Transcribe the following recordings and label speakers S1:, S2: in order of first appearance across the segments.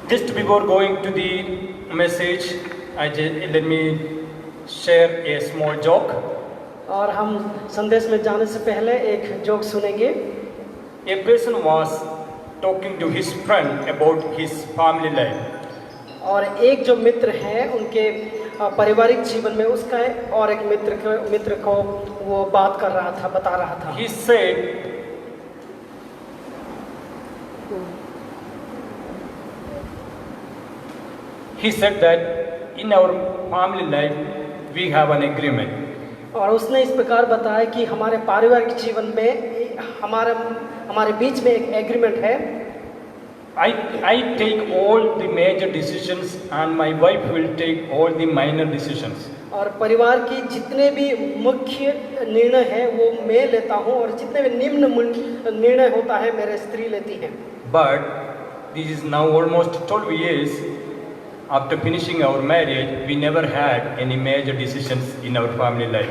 S1: Just before going to the message, let me share a small joke.
S2: और हम संदेश में जाने से पहले एक जोक सुनेंगे।
S1: A person was talking to his friend about his family life.
S2: और एक जो मित्र है उनके पारिवारिक जीवन में उसका है, और एक मित्र को वो बात कर रहा था, बता रहा था।
S1: He said that in our family life we have an agreement.
S2: और उसने इस प्रकार बताया कि हमारे पारिवारिक जीवन में हमारे बीच में एक एग्रीमेंट है।
S1: I take all the major decisions and my wife will take all the minor decisions.
S2: और परिवार की जितने भी मुख्य निर्णय है वो मैं लेता हूँ, और जितने भी निम्न निर्णय होता है मेरे स्त्री लेती है।
S1: But this is now almost 12 years after finishing our marriage, we never had any major decisions in our family life.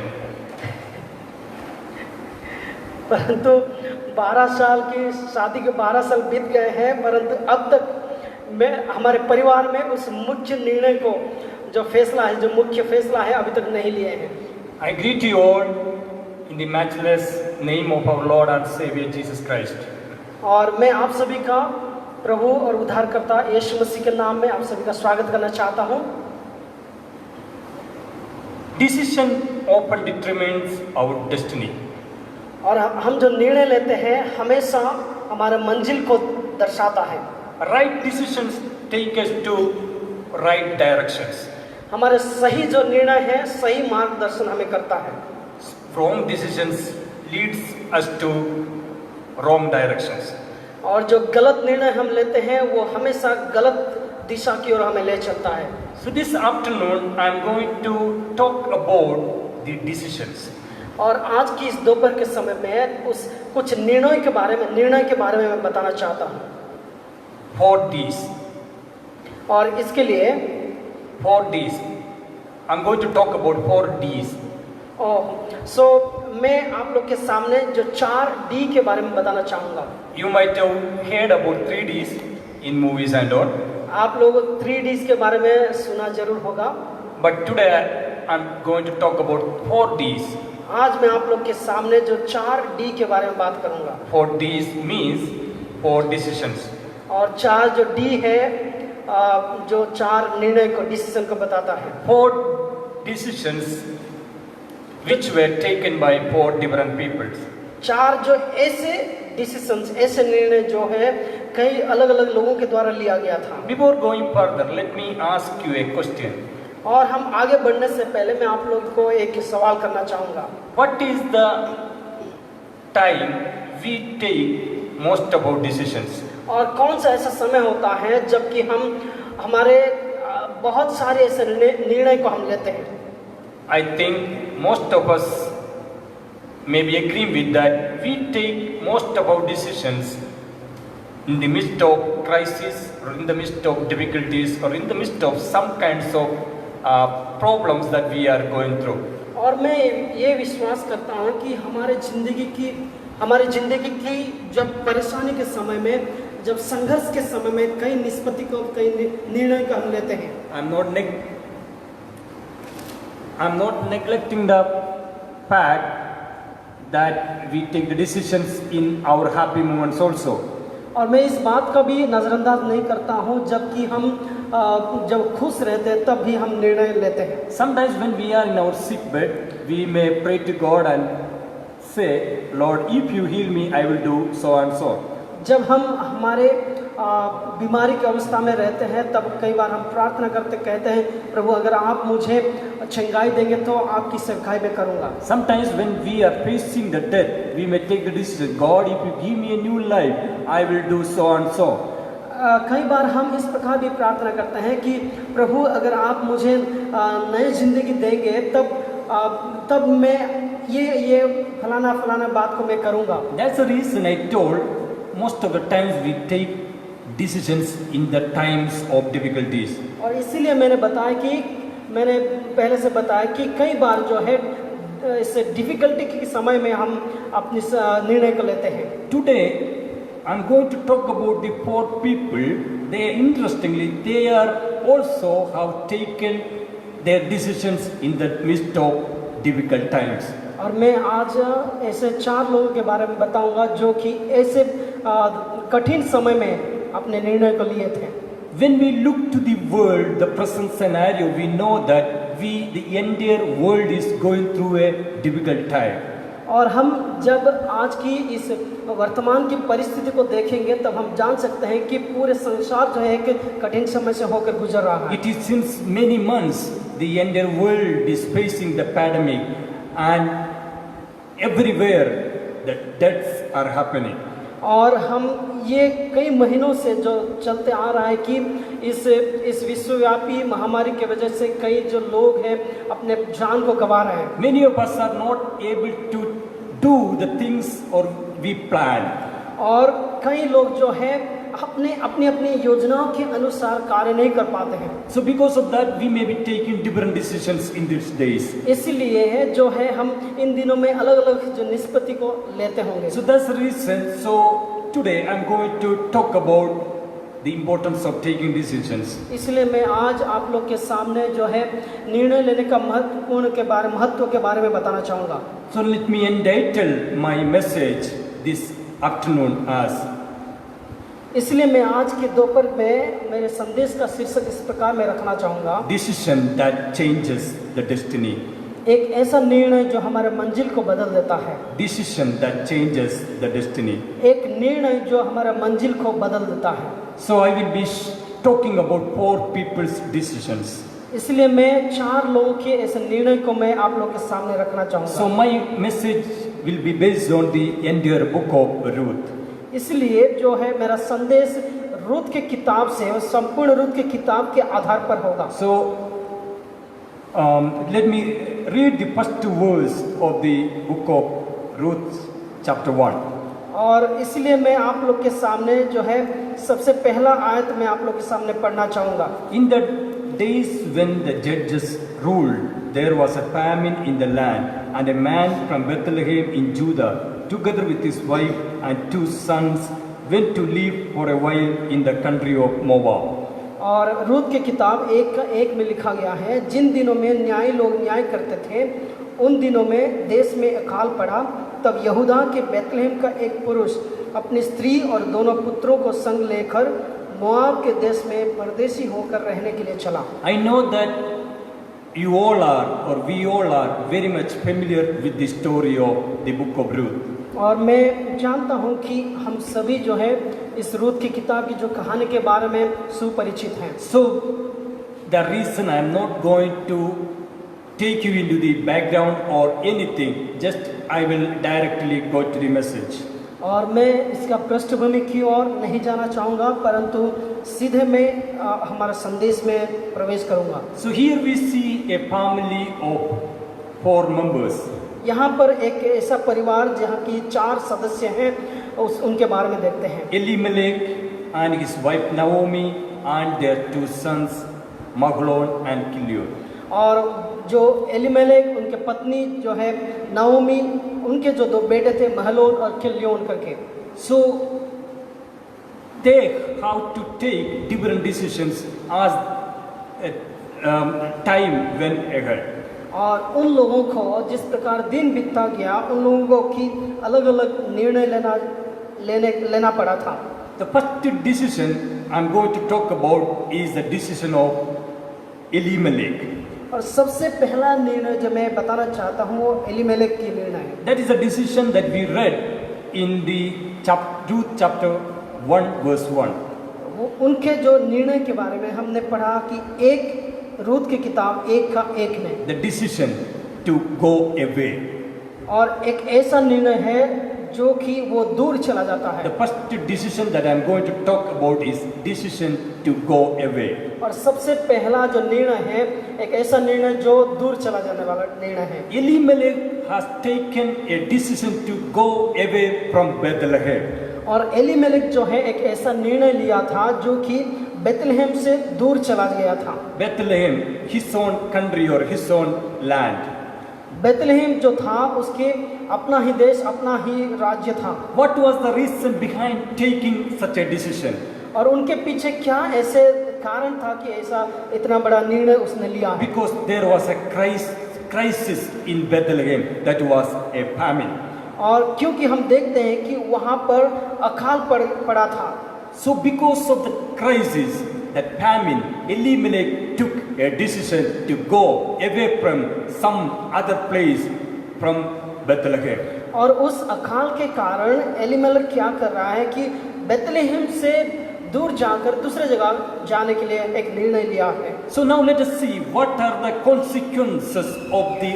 S2: परंतु 12 साल की शादी के 12 साल बीत गए हैं, परंतु अब तक हमारे परिवार में उस मुख्य निर्णय को, जो फैसला है, जो मुख्य फैसला है, अभी तक नहीं लिए हैं।
S1: I greet you all in the matchless name of our Lord and Savior Jesus Christ.
S2: और मैं आप सभी का प्रभु और उद्धारकर्ता यीशु मसीह के नाम में आप सभी का स्वागत करना चाहता हूँ।
S1: Decision often determines our destiny.
S2: और हम जो निर्णय लेते हैं हमेशा हमारे मंजिल को दर्शाता है।
S1: Right decisions take us to right directions.
S2: हमारे सही जो निर्णय है सही मार्गदर्शन हमें करता है।
S1: Wrong decisions leads us to wrong directions.
S2: और जो गलत निर्णय हम लेते हैं वो हमेशा गलत दिशा की ओर हमें ले चलता है।
S1: So this afternoon I am going to talk about the decisions.
S2: और आज की इस दोपहर के समय में कुछ निर्णय के बारे में मैं बताना चाहता हूँ।
S1: 4 Ds.
S2: और इसके लिए
S1: 4 Ds. I'm going to talk about 4 Ds.
S2: सो मैं आप लोग के सामने जो 4 डी के बारे में बताना चाहूँगा।
S1: You might have heard about 3 Ds in movies and all.
S2: आप लोग 3 Ds के बारे में सुना जरूर होगा।
S1: But today I'm going to talk about 4 Ds.
S2: आज मैं आप लोग के सामने जो 4 डी के बारे में बात करूँगा।
S1: 4 Ds means 4 decisions.
S2: और 4 जो डी है जो 4 निर्णय को, डिसीजन को बताता है।
S1: 4 decisions which were taken by 4 different peoples.
S2: 4 जो ऐसे डिसीजंस, ऐसे निर्णय जो है कई अलग अलग लोगों के द्वारा लिया गया था।
S1: Before going further, let me ask you a question.
S2: और हम आगे बढ़ने से पहले मैं आप लोगों को एक सवाल करना चाहूँगा।
S1: What is the time we take most of our decisions?
S2: और कौन सा ऐसा समय होता है जबकि हमारे बहुत सारे ऐसे निर्णय को हम लेते हैं।
S1: I think most of us may be agreeing with that. We take most of our decisions in the midst of crisis, or in the midst of difficulties, or in the midst of some kinds of problems that we are going through.
S2: और मैं ये विश्वास करता हूँ कि हमारी जिंदगी की जब परेशानी के समय में, जब संघर्ष के समय में कई निष्पत्ति को, कई निर्णय को हम लेते हैं।
S1: I'm not neglecting the fact that we take the decisions in our happy moments also.
S2: और मैं इस बात का भी नज़रअंदाज नहीं करता हूँ जबकि हम जब खुश रहते हैं तब भी हम निर्णय लेते हैं।
S1: Sometimes when we are in our sick bed, we may pray to God and say, Lord, if you heal me, I will do so and so.
S2: जब हम हमारे बीमारी की अवस्था में रहते हैं तब कई बार हम प्रार्थना करते कहते हैं, प्रभु अगर आप मुझे चंगाई देंगे तो आपकी सेवकाई में करूँगा।
S1: Sometimes when we are facing the death, we may take the decision, God, if you give me a new life, I will do so and so.
S2: कई बार हम इस प्रकार भी प्रार्थना करते हैं कि प्रभु अगर आप मुझे नई जिंदगी देंगे तब मैं ये फलाना बात को मैं करूँगा।
S1: That's the reason I told most of the times we take decisions in the times of difficulties.
S2: और इसीलिए मैंने पहले से बताया कि कई बार जो है इस डिफिकल्टी के समय में हम अपने निर्णय को लेते हैं।
S1: Today I'm going to talk about the 4 people interestingly, they are also have taken their decisions in the midst of difficult times.
S2: और मैं आज ऐसे 4 लोगों के बारे में बताऊंगा जो कि ऐसे कठिन समय में अपने निर्णय को लिए थे।
S1: When we look to the world, the present scenario, we know that the entire world is going through a difficult time.
S2: और हम जब आज की इस वर्तमान की परिस्थिति को देखेंगे तब हम जान सकते हैं कि पूरे संसार जो है एक कठिन समय से होकर गुजर रहा है।
S1: It is since many months the entire world is facing the pandemic, and everywhere the deaths are happening.
S2: और हम ये कई महीनों से जो चलते आ रहा है कि इस विश्वव्यापी महामारी की वजह से कई जो लोग हैं अपने जान को गंवा रहे हैं।
S1: Many of us are not able to do the things or we plan.
S2: और कई लोग जो है अपनी अपनी योजनाओं के अनुसार कार्य नहीं कर पाते हैं।
S1: So because of that, we may be taking different decisions in these days.
S2: इसलिए है जो है हम इन दिनों में अलग-अलग जो निष्पत्ति को लेते होंगे।
S1: So that's the reason. So today I'm going to talk about the importance of taking decisions.
S2: इसलिए मैं आज आप लोग के सामने जो है निर्णय लेने का महत्व के बारे में बताना चाहूँगा।
S1: So let me entitle my message this afternoon as
S2: इसलिए मैं आज के दोपहर में मेरे संदेश का शीर्षक इस प्रकार में रखना चाहूँगा,
S1: decision that changes the destiny.
S2: एक ऐसा निर्णय जो हमारे मंजिल को बदल देता है।
S1: Decision that changes the destiny.
S2: एक निर्णय जो हमारे मंजिल को बदल देता है।
S1: So I will be talking about 4 people's decisions.
S2: इसलिए मैं 4 लोगों के ऐसे निर्णय को मैं आप लोगों के सामने रखना चाहूँगा।
S1: So my message will be based on the entire book of Ruth.
S2: इसलिए जो है मेरा संदेश रूत के किताब से, संपूर्ण रूत के किताब के आधार पर होगा।
S1: So let me read the first 2 verses of the book of Ruth, chapter 1.
S2: और इसलिए मैं आप लोग के सामने जो है सबसे पहला आयत मैं आप लोग के सामने पढ़ना चाहूँगा।
S1: In the days when the judges ruled, there was a famine in the land, and a man from Bethlehem in Judah, together with his wife and 2 sons, went to live for a while in the country of Moab.
S2: और रूत की किताब 1:1 में लिखा गया है, जिन दिनों में न्यायी लोग न्याय करते थे उन दिनों में देश में अकाल पड़ा। तब यहूदा के बेतलहम का एक पुरुष अपनी स्त्री और दोनों पुत्रों को संग लेकर मोआब के देश में परदेशी होकर रहने के लिए चला।
S1: I know that you all are, or we all are, very much familiar with the story of the book of Ruth.
S2: और मैं जानता हूँ कि हम सभी जो है इस रूत की किताब की जो कहानी के बारे में सुपरिचित हैं।
S1: So the reason I am not going to take you into the background or anything, just I will directly go to the message.
S2: और मैं इसका पृष्ठभूमि की ओर नहीं जाना चाहूँगा, परंतु सीधे मैं हमारा संदेश में प्रवेश करूँगा।
S1: So here we see a family of 4 members.
S2: यहाँ पर एक ऐसा परिवार जहाँ की 4 सदस्य हैं, उनके बारे में देखते हैं।
S1: Elimelech and his wife Naomi and their 2 sons Mahlon and Kilion.
S2: और जो एलीमेलेक, उनके पत्नी जो है नाओमी, उनके जो 2 बेटे थे महलोन और किलियोन करके।
S1: So they have to take different decisions as time went ahead.
S2: और उन लोगों को जिस प्रकार दिन बीतता गया, उन लोगों की अलग-अलग निर्णय लेना पड़ा था।
S1: The first decision I'm going to talk about is the decision of Elimelech.
S2: और सबसे पहला निर्णय जो मैं बताना चाहता हूँ वो एलीमेलेक की निर्णय है।
S1: That is a decision that we read in the Ruth chapter 1 verse 1.
S2: वो उनके जो निर्णय के बारे में हमने पढ़ा कि एक रूत की किताब 1:1 में
S1: The decision to go away.
S2: और एक ऐसा निर्णय है जो कि वो दूर चला जाता है।
S1: The first decision that I'm going to talk about is decision to go away.
S2: और सबसे पहला जो निर्णय है एक ऐसा निर्णय जो दूर चला जाने वाला निर्णय है।
S1: Elimelech has taken a decision to go away from Bethlehem.
S2: और एलीमेलेक जो है एक ऐसा निर्णय लिया था जो कि बेतलहम से दूर चला गया था।
S1: Bethlehem, his own country or his own land.
S2: Bethlehem जो था उसके अपना ही देश, अपना ही राज्य था।
S1: What was the reason behind taking such a decision?
S2: और उनके पीछे क्या ऐसे कारण था कि ऐसा इतना बड़ा निर्णय उसने लिया है?
S1: Because there was a crisis in Bethlehem, that was a famine.
S2: और क्योंकि हम देखते हैं कि वहाँ पर अकाल पड़ा था,
S1: So because of the crisis, that famine, Elimelech took a decision to go away from some other place from Bethlehem.
S2: और उस अकाल के कारण एलीमेलेक क्या कर रहा है कि बेथलेहेम से दूर जाकर दूसरे जगह जाने के लिए एक निर्णय लिया है।
S1: So now let us see what are the consequences of the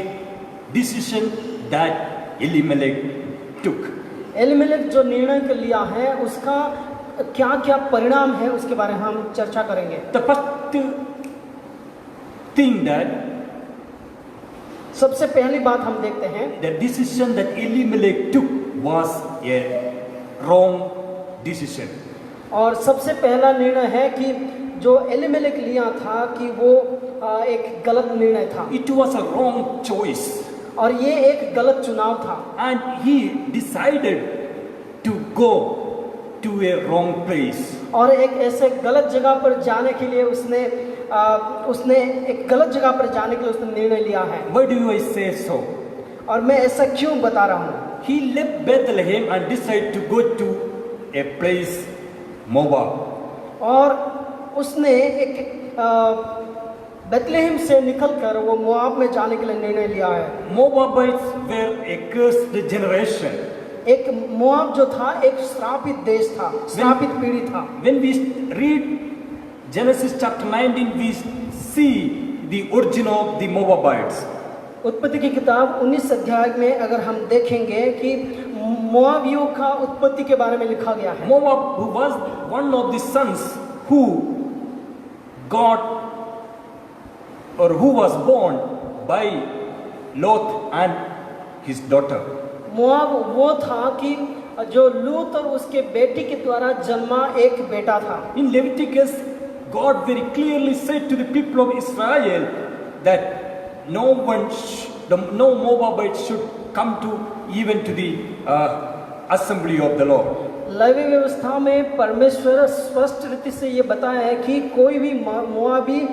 S1: decision that Elimelech took.
S2: Elimelech जो निर्णय लिया है उसका क्या क्या परिणाम है उसके बारे में हम चर्चा करेंगे।
S1: The first thing that
S2: सबसे पहली बात हम देखते हैं,
S1: the decision that Elimelech took was a wrong decision.
S2: और सबसे पहला निर्णय है कि जो एलीमेलेक लिया था कि वो एक गलत निर्णय था,
S1: It was a wrong choice,
S2: और ये एक गलत चुनाव था,
S1: and he decided to go to a wrong place.
S2: और एक ऐसे गलत जगह पर जाने के लिए उसने एक गलत जगह पर जाने के लिए उसने निर्णय लिया है।
S1: Why do I say so?
S2: और मैं ऐसा क्यों बता रहा हूँ?
S1: He left Bethlehem and decided to go to a place, Moab.
S2: और उसने एक बेथलेहेम से निकलकर वो मोआब में जाने के लिए निर्णय लिया है।
S1: Moabites were a cursed generation.
S2: एक मोआब जो था एक श्रापित देश था, श्रापित पीढ़ी था।
S1: When we read Genesis chapter 19, we see the origin of the Moabites.
S2: उत्पत्ति की किताब 19 अध्याय में अगर हम देखेंगे कि मोआबियों का उत्पत्ति के बारे में लिखा गया है।
S1: Moab, who was one of the sons who got or who was born by Lot and his daughter.
S2: Moab वो था कि जो लूत और उसके बेटी के द्वारा जन्मा एक बेटा था।
S1: In Leviticus, God very clearly said to the people of Israel that no Moabite should come to even to the assembly of the Lord.
S2: लेवी व्यवस्था में परमेश्वर स्पष्ट रीति से ये बताया है कि कोई भी मोआबी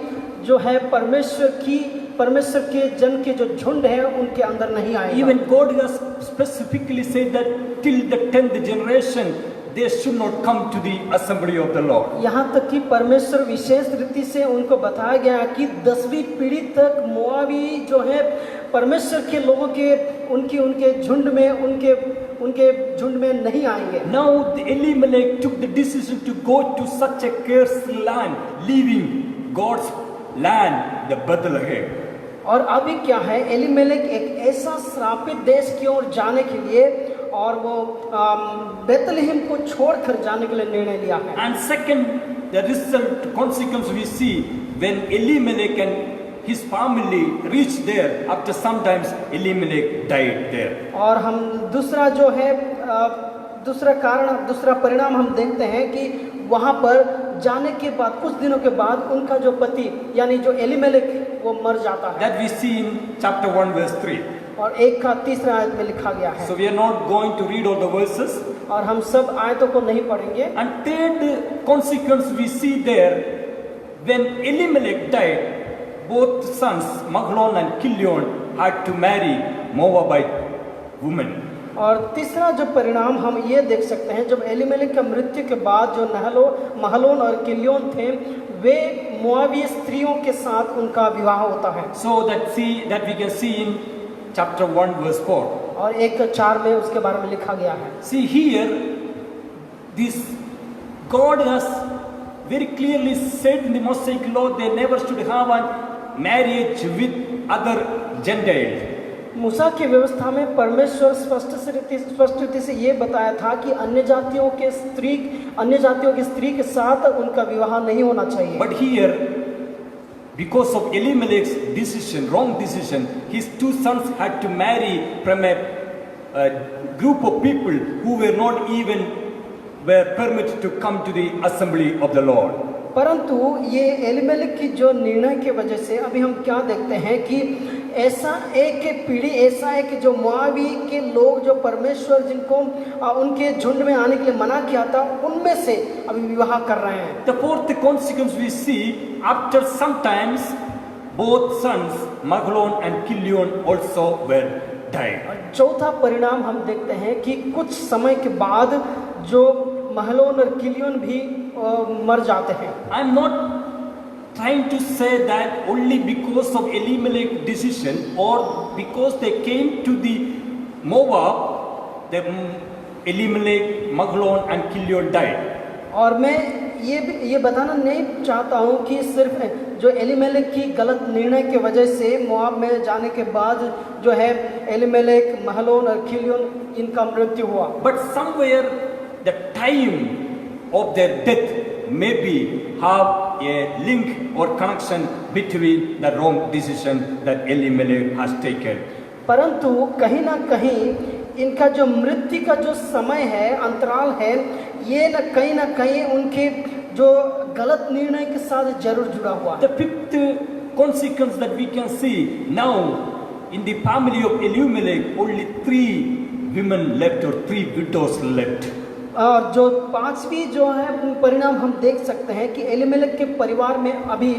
S2: जो है परमेश्वर के जन के जो झुंड है उनके अंदर नहीं आएगा।
S1: Even God has specifically said that till the 10th generation they should not come to the assembly of the Lord.
S2: यहाँ तक कि परमेश्वर विशेष रीति से उनको बताया गया कि 10वीं पीढ़ी तक मोआबी जो है परमेश्वर के लोगों के उनके झुंड में नहीं आएंगे।
S1: Now the Elimelech took the decision to go to such a cursed land, leaving God's land, the Bethlehem.
S2: और अभी क्या है, एलीमेलेक एक ऐसा श्रापित देश की ओर जाने के लिए और वो बेथलेहेम को छोड़कर जाने के लिए निर्णय लिया है।
S1: And second, the result consequence we see when Elimelech and his family reached there, after sometimes Elimelech died there.
S2: और हम दूसरा जो है दूसरा परिणाम हम देखते हैं कि वहाँ पर जाने के बाद कुछ दिनों के बाद उनका जो पति यानी जो एलीमेलेक वो मर जाता है।
S1: That we see in chapter 1 verse 3.
S2: और 1 का 3 आयत में लिखा गया है।
S1: So we are not going to read all the verses.
S2: और हम सब आयतों को नहीं पढ़ेंगे।
S1: And third consequence we see there, when Elimelech died, both sons Mahlon and Chilion had to marry Moabite women.
S2: और तीसरा जो परिणाम हम ये देख सकते हैं, जब एलीमेलेक का मृत्यु के बाद जो महलोन और किलियोन थे वे मोआबी स्त्रियों के साथ उनका विवाह होता है।
S1: So that we can see in chapter 1 verse 4.
S2: और 1:4 में उसके बारे में लिखा गया है।
S1: See here, this God has very clearly said in the Mosaic law they never should have a marriage with other Gentiles.
S2: मूसा की व्यवस्था में परमेश्वर स्पष्ट रीति से ये बताया था कि अन्य जातियों की स्त्री के साथ उनका विवाह नहीं होना चाहिए।
S1: But here, because of Elimelech's decision, wrong decision, his two sons had to marry from a group of people who were not even were permitted to come to the assembly of the Lord.
S2: परंतु ये Elimelech की जो निर्णय की वजह से अभी हम क्या देखते हैं कि ऐसा एक पीढ़ी, ऐसा है कि जो मोआबी के लोग, जो परमेश्वर जिनको उनके झुंड में आने के लिए मना किया था, उनमें से अभी विवाह कर रहे हैं।
S1: The fourth consequence we see, after sometimes both sons, Mahlon and Chilion, also were died.
S2: चौथा परिणाम हम देखते हैं कि कुछ समय के बाद जो महलोन और किलियन भी मर जाते हैं।
S1: I am not trying to say that only because of Elimelech's decision or because they came to the Moab, the Elimelech, Mahlon and Chilion died.
S2: और मैं ये बताना नहीं चाहता हूँ कि सिर्फ जो एलीमेलेक की गलत निर्णय की वजह से मोआब में जाने के बाद जो है एलीमेलेक, महलोन और किलियन इनका मृत्यु हुआ।
S1: But somewhere the time of their death maybe have a link or connection between the wrong decision that Elimelech has taken.
S2: परंतु कहीं ना कहीं इनका जो मृत्यु का जो समय है, अंतराल है, ये कहीं ना कहीं उनके जो गलत निर्णय के साथ जरूर जुड़ा हुआ है।
S1: The fifth consequence that we can see now in the family of Elimelech, only 3 women left or 3 widows left.
S2: और जो पांचवी जो है परिणाम हम देख सकते हैं कि एलीमेलेक के परिवार में अभी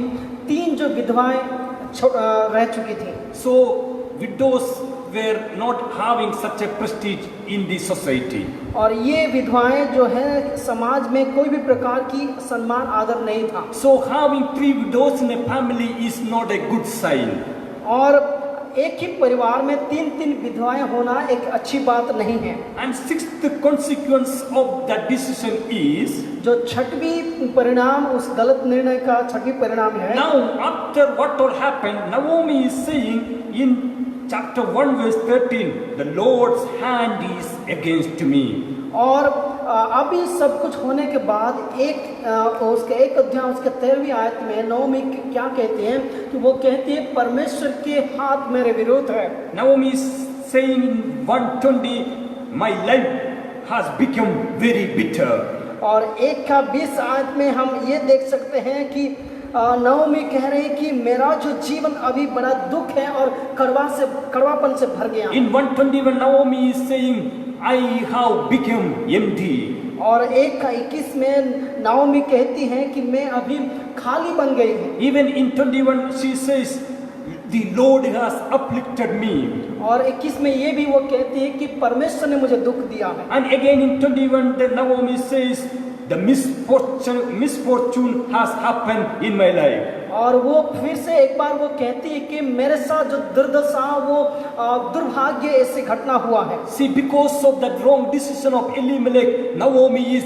S2: 3 जो विधवाएं रह चुकी थी।
S1: So widows were not having such a prestige in the society.
S2: और ये विधवाएं जो है समाज में कोई भी प्रकार की सम्मान आदर नहीं था।
S1: So having 3 widows in a family is not a good sign.
S2: और एक ही परिवार में 3 विधवाएं होना एक अच्छी बात नहीं है।
S1: And sixth consequence of that decision is,
S2: जो छठवीं परिणाम उस गलत निर्णय का छठवीं परिणाम है।
S1: now after what all happened, Naomi is saying in chapter 1 verse 13, the Lord's hand is against me.
S2: और अभी सब कुछ होने के बाद उसके एक अध्याय उसके 13वीं आयत में नवमी क्या कहती हैं कि वो कहती है परमेश्वर के हाथ मेरे विरुद्ध है।
S1: Naomi is saying in 120, my life has become very bitter.
S2: और 1:20 आयत में हम ये देख सकते हैं कि नवमी कह रही कि मेरा जो जीवन अभी बड़ा दुख है और कड़वापन से भर गया।
S1: In 121, Naomi is saying, I have become empty.
S2: और 1:21 में नाओमी कहती हैं कि मैं अभी खाली बन गई हूँ।
S1: Even in 21 she says, the Lord has afflicted me.
S2: और 21 में ये भी वो कहती है कि परमेश्वर ने मुझे दुख दिया है।
S1: And again in 21 the Naomi says, the misfortune has happened in my life.
S2: और वो फिर से एक बार वो कहती है कि मेरे साथ जो दुर्दशा, वो दुर्भाग्य ऐसी घटना हुआ है।
S1: See, because of that wrong decision of Elimelech, Naomi is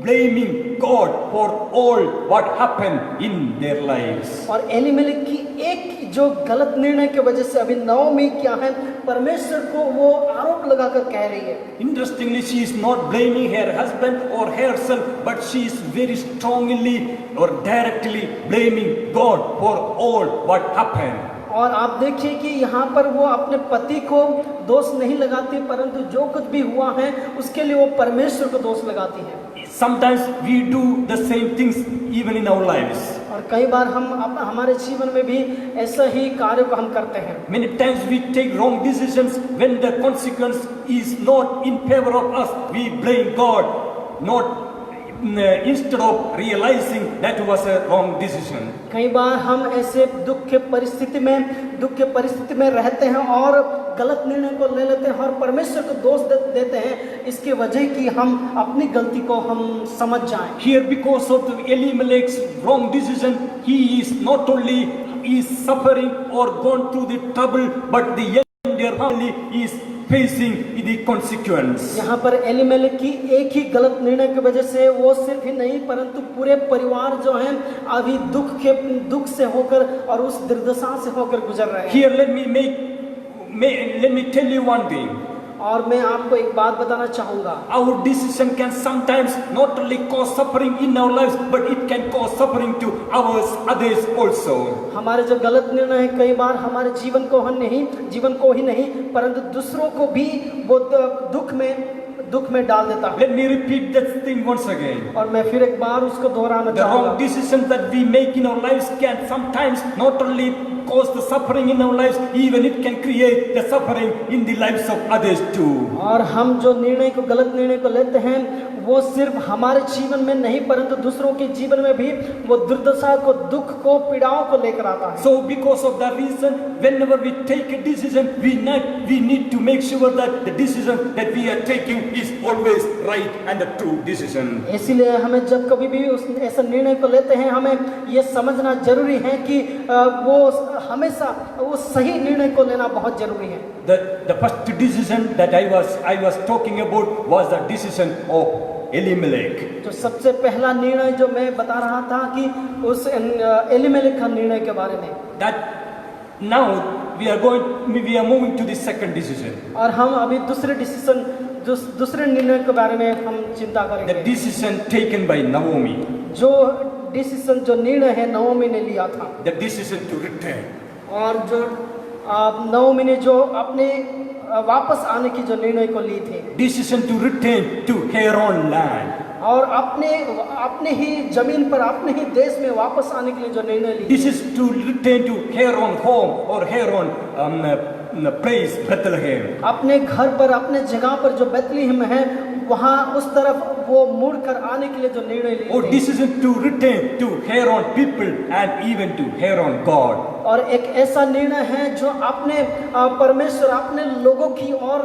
S1: blaming God for all what happened in their lives.
S2: और एलीमेलेक की एक जो गलत निर्णय की वजह से अभी नवमी क्या है, परमेश्वर को वो आरोप लगाकर कह रही है।
S1: Interestingly, she is not blaming her husband or herself, but she is very strongly or directly blaming God for all what happened.
S2: और आप देखिए कि यहाँ पर वो अपने पति को दोष नहीं लगाती, परंतु जो कुछ भी हुआ है उसके लिए वो परमेश्वर को दोष लगाती है।
S1: Sometimes we do the same things even in our lives.
S2: और कई बार हम हमारे जीवन में भी ऐसा ही कार्य को हम करते हैं।
S1: Many times we take wrong decisions when the consequence is not in favor of us. We blame God, not instead of realizing that was a wrong decision.
S2: कई बार हम ऐसे दुख के परिस्थिति में रहते हैं और गलत निर्णय को ले लेते हैं और परमेश्वर को दोष देते हैं, इसकी वजह कि हम अपनी गलती को हम समझ जाएं।
S1: Here, because of Elimelech's wrong decision, he is not only is suffering or gone through the trouble, but the entire family is facing the consequence.
S2: यहाँ पर एलीमेलेक की एक ही गलत निर्णय की वजह से वो सिर्फ ही नहीं परंतु पूरे परिवार जो है अभी दुख से होकर और उस दुर्दशा से होकर गुजर रहे हैं।
S1: Here, let me tell you one thing.
S2: और मैं आपको एक बात बताना चाहूँगा।
S1: Our decision can sometimes not only cause suffering in our lives, but it can cause suffering to others also.
S2: हमारे जो गलत निर्णय है कई बार हमारे जीवन को ही नहीं परंतु दूसरों को भी वो दुख में डाल देता है।
S1: Let me repeat that thing once again.
S2: और मैं फिर एक बार उसको दोहराना
S1: The
S2: चाहूँगा।
S1: wrong decisions that we make in our lives can sometimes not only cause the suffering in our lives, even it can create the suffering in the lives of others too.
S2: और हम जो निर्णय को, गलत निर्णय को लेते हैं, वो सिर्फ हमारे जीवन में नहीं परंतु दूसरों के जीवन में भी वो दुर्दशा को, दुख को, पीड़ाओं को लेकर आता है।
S1: So because of that reason, whenever we take a decision, we need to make sure that the decision that we are taking is always right and the true decision.
S2: इसीलिए हमें जब कभी भी उस ऐसा निर्णय को लेते हैं, हमें ये समझना जरूरी है कि वो हमेशा वो सही निर्णय को लेना बहुत जरूरी है।
S1: The first decision that I was talking about was the decision of Elimelech.
S2: जो सबसे पहला निर्णय जो मैं बता रहा था कि उस एलीमेलेक का निर्णय के बारे में।
S1: That now we are moving to the second decision.
S2: और हम अभी दूसरे निर्णय के बारे में हम चिंता करेंगे।
S1: The decision taken by Naomi.
S2: जो डिसीजन, जो निर्णय है नओमी ने लिया था।
S1: The decision to return.
S2: और जो नओमी ने जो अपने वापस आने की जो निर्णय को ली थी।
S1: Decision to return to her own land.
S2: और अपने ही जमीन पर, अपने ही देश में वापस आने के लिए जो निर्णय ली।
S1: This is to return to her own home or her own place, Bethlehem.
S2: अपने घर पर, अपने जगह पर जो बेथलेहम है, वहाँ उस तरफ वो मुड़ कर आने के लिए जो निर्णय ली।
S1: Or decision to return to her own people and even to her own God.
S2: और एक ऐसा निर्णय है जो अपने परमेश्वर, अपने लोगों की ओर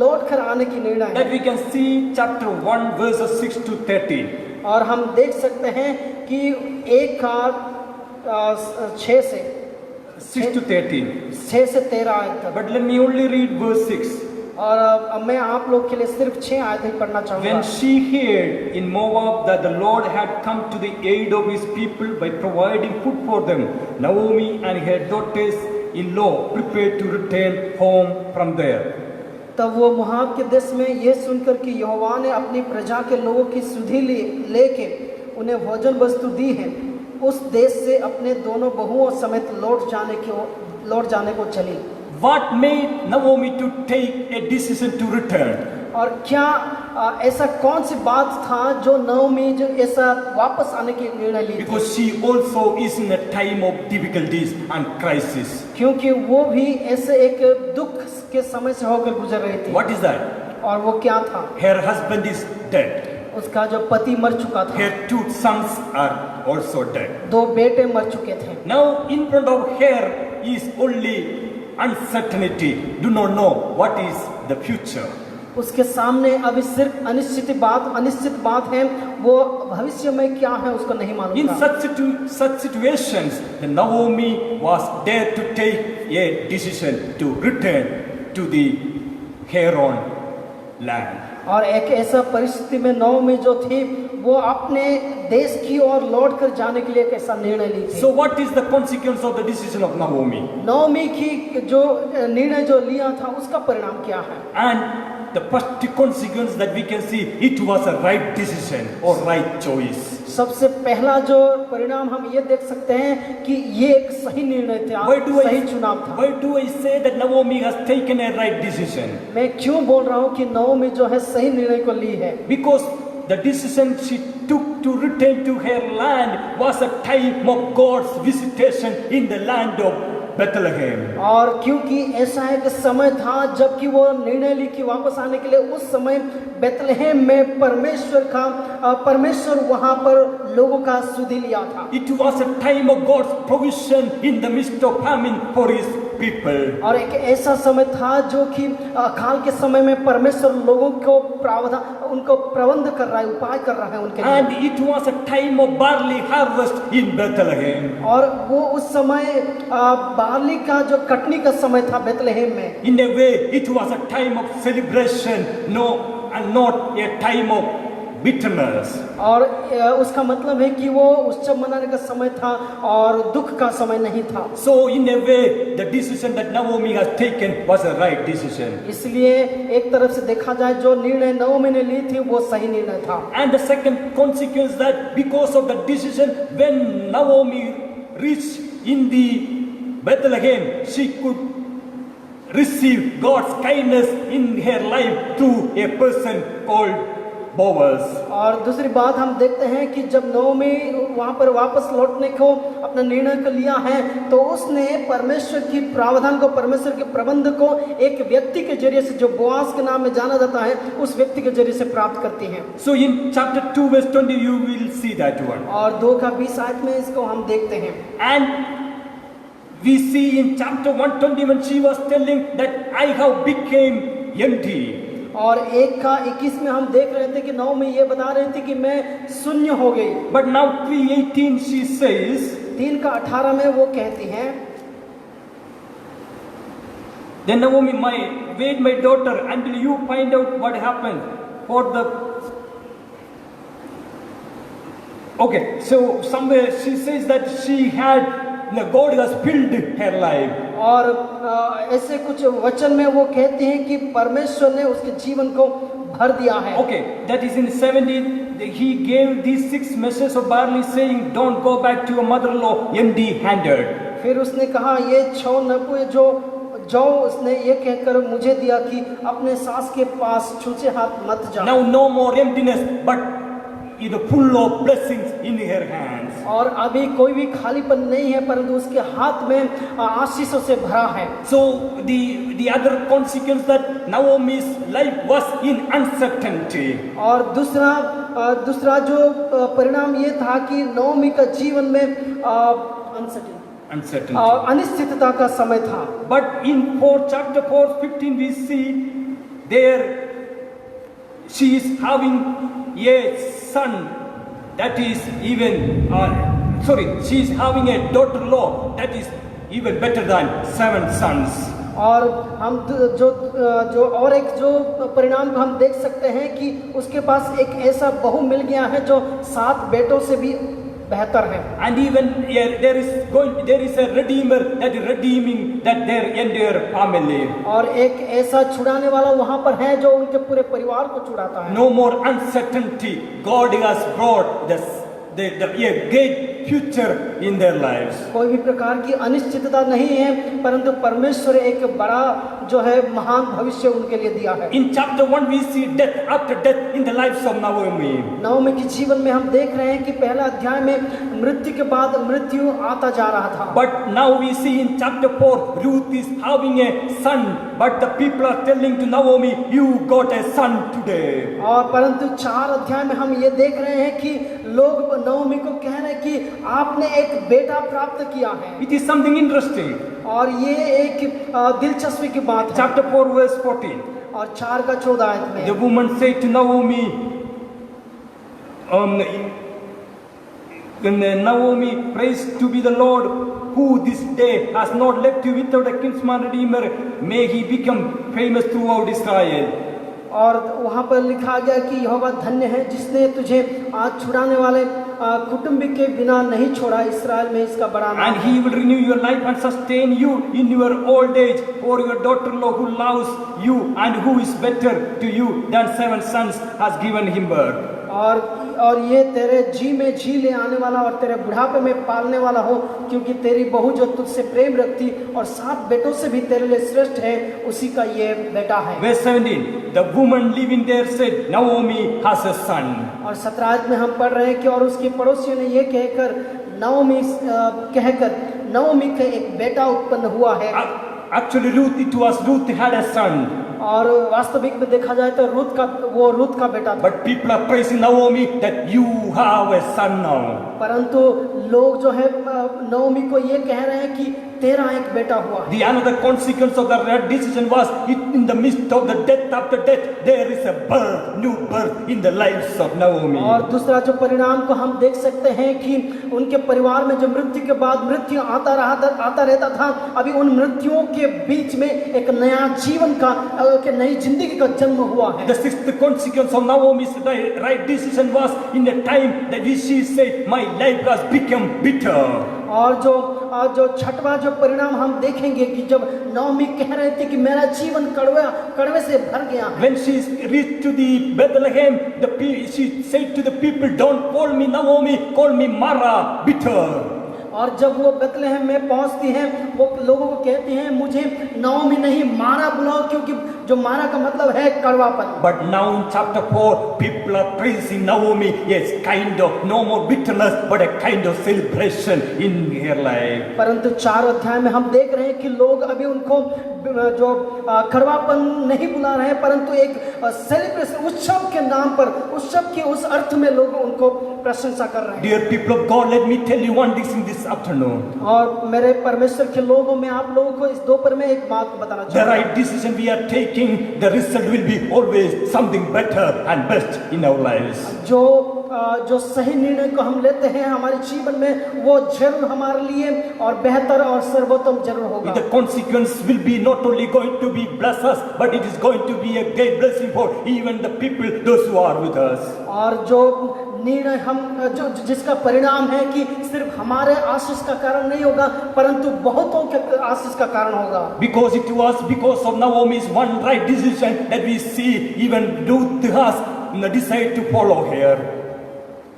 S2: लौट कर आने की निर्णय है।
S1: That we can see chapter 1 verses 6 to 13.
S2: और हम देख सकते हैं कि 6 से
S1: 6 to 13.
S2: 6 से 13 आयत तक।
S1: But let me only read verse 6.
S2: और अब मैं आप लोग के लिए सिर्फ 6 आयत ही पढ़ना चाहूँगा।
S1: When she heard in Moab that the Lord had come to the aid of his people by providing food for them, Naomi and her daughters-in-law prepared to return home from there.
S2: तब वो मोआब के देश में ये सुनकर कि यहोवा ने अपनी प्रजा के लोगों की सुधि लेके उन्हें भोजन वस्तु दी है, उस देश से अपने दोनों बहुओं समेत लौट जाने को चली।
S1: What made Naomi to take a decision to return?
S2: और क्या ऐसा कौन सी बात था जो नओमी जो ऐसा वापस आने की निर्णय ली?
S1: Because she also is in a time of difficulties and crisis.
S2: क्योंकि वो भी ऐसे एक दुख के समय से होकर गुजर रही थी।
S1: What is that?
S2: और वो क्या था?
S1: Her husband is dead.
S2: उसका जो पति मर चुका था।
S1: Her 2 sons are also dead.
S2: 2 बेटे मर चुके थे।
S1: Now in front of her is only uncertainty. Do not know what is the future.
S2: उसके सामने अभी सिर्फ अनिश्चित बात है, वो भविष्य में क्या है उसको नहीं मालूम।
S1: In such situations, the Naomi was there to take a decision to return to her own land.
S2: और एक ऐसा परिस्थिति में नओमी जो थी वो अपने देश की ओर लौट कर जाने के लिए एक ऐसा निर्णय ली थी।
S1: So what is the consequence of the decision of Naomi?
S2: नओमी की जो निर्णय जो लिया था उसका परिणाम क्या है?
S1: And the first consequence that we can see, it was a right decision or right choice.
S2: सबसे पहला जो परिणाम हम ये देख सकते हैं कि ये एक सही निर्णय था, सही चुनाव था।
S1: Why do I say that Naomi has taken a right decision?
S2: मैं क्यों बोल रहा हूँ कि नओमी जो है सही निर्णय को ली है?
S1: Because the decision she took to return to her land was a time of God's visitation in the land of Bethlehem.
S2: और क्योंकि ऐसा एक समय था जबकि वो निर्णय ली कि वापस आने के लिए, उस समय बेथलेहेम में परमेश्वर वहां पर लोगों का सुधि लिया था।
S1: It was a time of God's provision in the midst of famine for his people.
S2: और एक ऐसा समय था जो कि अकाल के समय में परमेश्वर लोगों को उनको प्रबंध कर रहा है, उपाय कर रहा है उनके लिए।
S1: And it was a time of barley harvest in Bethlehem.
S2: और वो उस समय बार्ली का जो कटनी का समय था बेथलेहेम में।
S1: In a way, it was a time of celebration, and not a time of bitterness.
S2: और उसका मतलब है कि वो उत्सव मनाने का समय था और दुख का समय नहीं था।
S1: So in a way, the decision that Naomi has taken was a right decision.
S2: इसलिए एक तरफ से देखा जाए जो निर्णय नओमी ने ली थी वो सही निर्णय था।
S1: And the second consequence that because of the decision, when Naomi reached in the Bethlehem, she could receive God's kindness in her life through a person called
S3: Boaz.
S2: और दूसरी बात हम देखते हैं कि जब नओमी वहाँ पर वापस लौटने को अपना निर्णय कर लिया है तो उसने परमेश्वर की प्रावधान को, परमेश्वर के प्रबंध को एक व्यक्ति के जरिए से, जो बोआज के नाम में जाना जाता है, उस व्यक्ति के जरिए से प्राप्त करती है।
S3: So in chapter 2 verse 20 you will see that one.
S2: और 2:20 आयत में इसको हम देखते हैं।
S3: And we see in chapter 121 she was telling that I have became empty.
S2: और 1:21 में हम देख रहे थे कि नओमी ये बता रही थी कि मैं शून्य हो गई।
S3: But now 3:18 she says,
S2: 3:18 में वो कहती हैं,
S3: then Naomi, wait my daughter until you find out what happened for the. Okay, so somewhere she says that she had, God has filled her life.
S2: और ऐसे कुछ वचन में वो कहते हैं कि परमेश्वर ने उसके जीवन को भर दिया है।
S3: Okay, that is in 17. He gave these 6 measures of barley, saying, "Don't go back to your mother-in-law empty-handed."
S2: फिर उसने कहा ये 6 नपुए जो उसने ये कहकर मुझे दिया कि अपने सास के पास छूछे हाथ मत जाओ।
S3: Now no more emptiness, but is full of blessings in her hands.
S2: और अभी कोई भी खालीपन नहीं है, परंतु उसके हाथ में आशीषों से भरा है।
S3: So the other consequence that Naomi's life was in uncertainty.
S2: और दूसरा जो परिणाम ये था कि नओमी का जीवन में अनिश्चितता का समय था।
S3: But in chapter 4:15 we see there she is having a son that is even she is having a daughter-in-law that is even better than 7 sons.
S2: और हम जो और एक जो परिणाम को हम देख सकते हैं कि उसके पास एक ऐसा बहू मिल गया है जो 7 बेटों से भी बेहतर है।
S3: And even there is a redeemer that is redeeming that their entire family.
S2: और एक ऐसा छुड़ाने वाला वहाँ पर है जो उनके पूरे परिवार को छुड़ाता है।
S3: No more uncertainty. God has brought a great future in their lives.
S2: कोई भी प्रकार की अनिश्चितता नहीं है, परंतु परमेश्वर एक बड़ा जो है महान भविष्य उनके लिए दिया है।
S3: In chapter 1 we see death after death in the lives of Naomi.
S2: नओमी के जीवन में हम देख रहे हैं कि पहला अध्याय में मृत्यु के बाद मृत्यु आता जा रहा था।
S3: But now we see in chapter 4 Ruth is having a son, but the people are telling to Naomi, you got a son today.
S2: और परंतु 4 अध्याय में हम ये देख रहे हैं कि लोग नओमी को कह रहे हैं कि आपने एक बेटा प्राप्त किया है।
S3: It is something interesting.
S2: और ये एक दिलचस्पी की बात है।
S3: Chapter 4 verse 14.
S2: और 4:14 आयत में
S3: The woman said to Naomi, Naomi, praise to be the Lord, who this day has not left you without a kinsman redeemer. May he become famous throughout Israel.
S2: और वहाँ पर लिखा गया कि यहोवा धन्य है जिसने तुझे आज छुड़ाने वाले कुटुंबी के बिना नहीं छोड़ा, इस्राएल में इसका बड़ा नाम।
S3: And he will renew your life and sustain you in your old age, for your daughter-in-law who loves you and who is better to you than 7 sons has given him birth.
S2: और ये तेरे जी में जी ले आने वाला और तेरे बुढ़ापे में पालने वाला हो, क्योंकि तेरी बहू जो तुझसे प्रेम रखती और 7 बेटों से भी तेरे लिए श्रेष्ठ है, उसी का ये बेटा है।
S3: Verse 17, the woman living there said, Naomi has a son.
S2: और 17 में हम पढ़ रहे हैं कि और उसके पड़ोसियों ने ये कहकर नओमी का एक बेटा उत्पन्न हुआ है।
S3: Actually Ruth had a son.
S2: और वास्तविक में देखा जाए तो रूथ का बेटा था।
S3: But people are praising Naomi that you have a son now.
S2: परंतु लोग जो है नओमी को ये कह रहे हैं कि तेरा एक बेटा हुआ।
S3: The another consequence of that decision was in the midst of the death after death there is a new birth in the lives of Naomi.
S2: और दूसरा जो परिणाम को हम देख सकते हैं कि उनके परिवार में जो मृत्यु के बाद मृत्यु आता रहता था, अभी उन मृत्युओं के बीच में एक नया जीवन का नई जिंदगी का जन्म हुआ है।
S3: The sixth consequence of Naomi's right decision was in the time that she said, my life has become bitter.
S2: और जो छठवां जो परिणाम हम देखेंगे कि जब नओमी कह रहे थे कि मेरा जीवन कड़वे से भर गया है।
S3: When she reached to the Bethlehem, she said to the people, don't call me Naomi, call me Mara, bitter.
S2: और जब वो बेथलेहम में पहुंचती हैं, वो लोगों को कहती हैं, मुझे नाओमी नहीं मारा बुलाओ, क्योंकि जो मारा का मतलब है कड़वापन।
S3: But now in chapter 4, people are praising Naomi. Yes, kind of no more bitterness, but a kind of celebration in her life.
S2: परंतु 4 अध्याय में हम देख रहे हैं कि लोग अभी उनको जो कड़वापन नहीं बुला रहे हैं, परंतु एक सेलिब्रेशन, उत्सव के नाम पर, उत्सव के उस अर्थ में लोग उनको प्रशंसा कर रहे हैं।
S3: Dear people of God, let me tell you one thing this afternoon.
S2: और मेरे परमेश्वर के लोगों में आप लोगों को इस दोपहर में एक बात बताना
S3: The
S2: चाहूँगा।
S3: right decision we are taking, the result will be always something better and best in our lives.
S2: जो सही निर्णय को हम लेते हैं हमारे जीवन में, वो जरूर हमारे लिए और बेहतर और सर्वोत्तम जरूर होगा।
S3: The consequence will be not only going to be bless us, but it is going to be a great blessing for even the people, those who are with us.
S2: और जो निर्णय हम जिसका परिणाम है कि सिर्फ हमारे आशीष का कारण नहीं होगा, परंतु बहुतों के आशीष का कारण होगा।
S3: Because it was because of Naomi's one right decision that we see even Ruth has decided to follow her.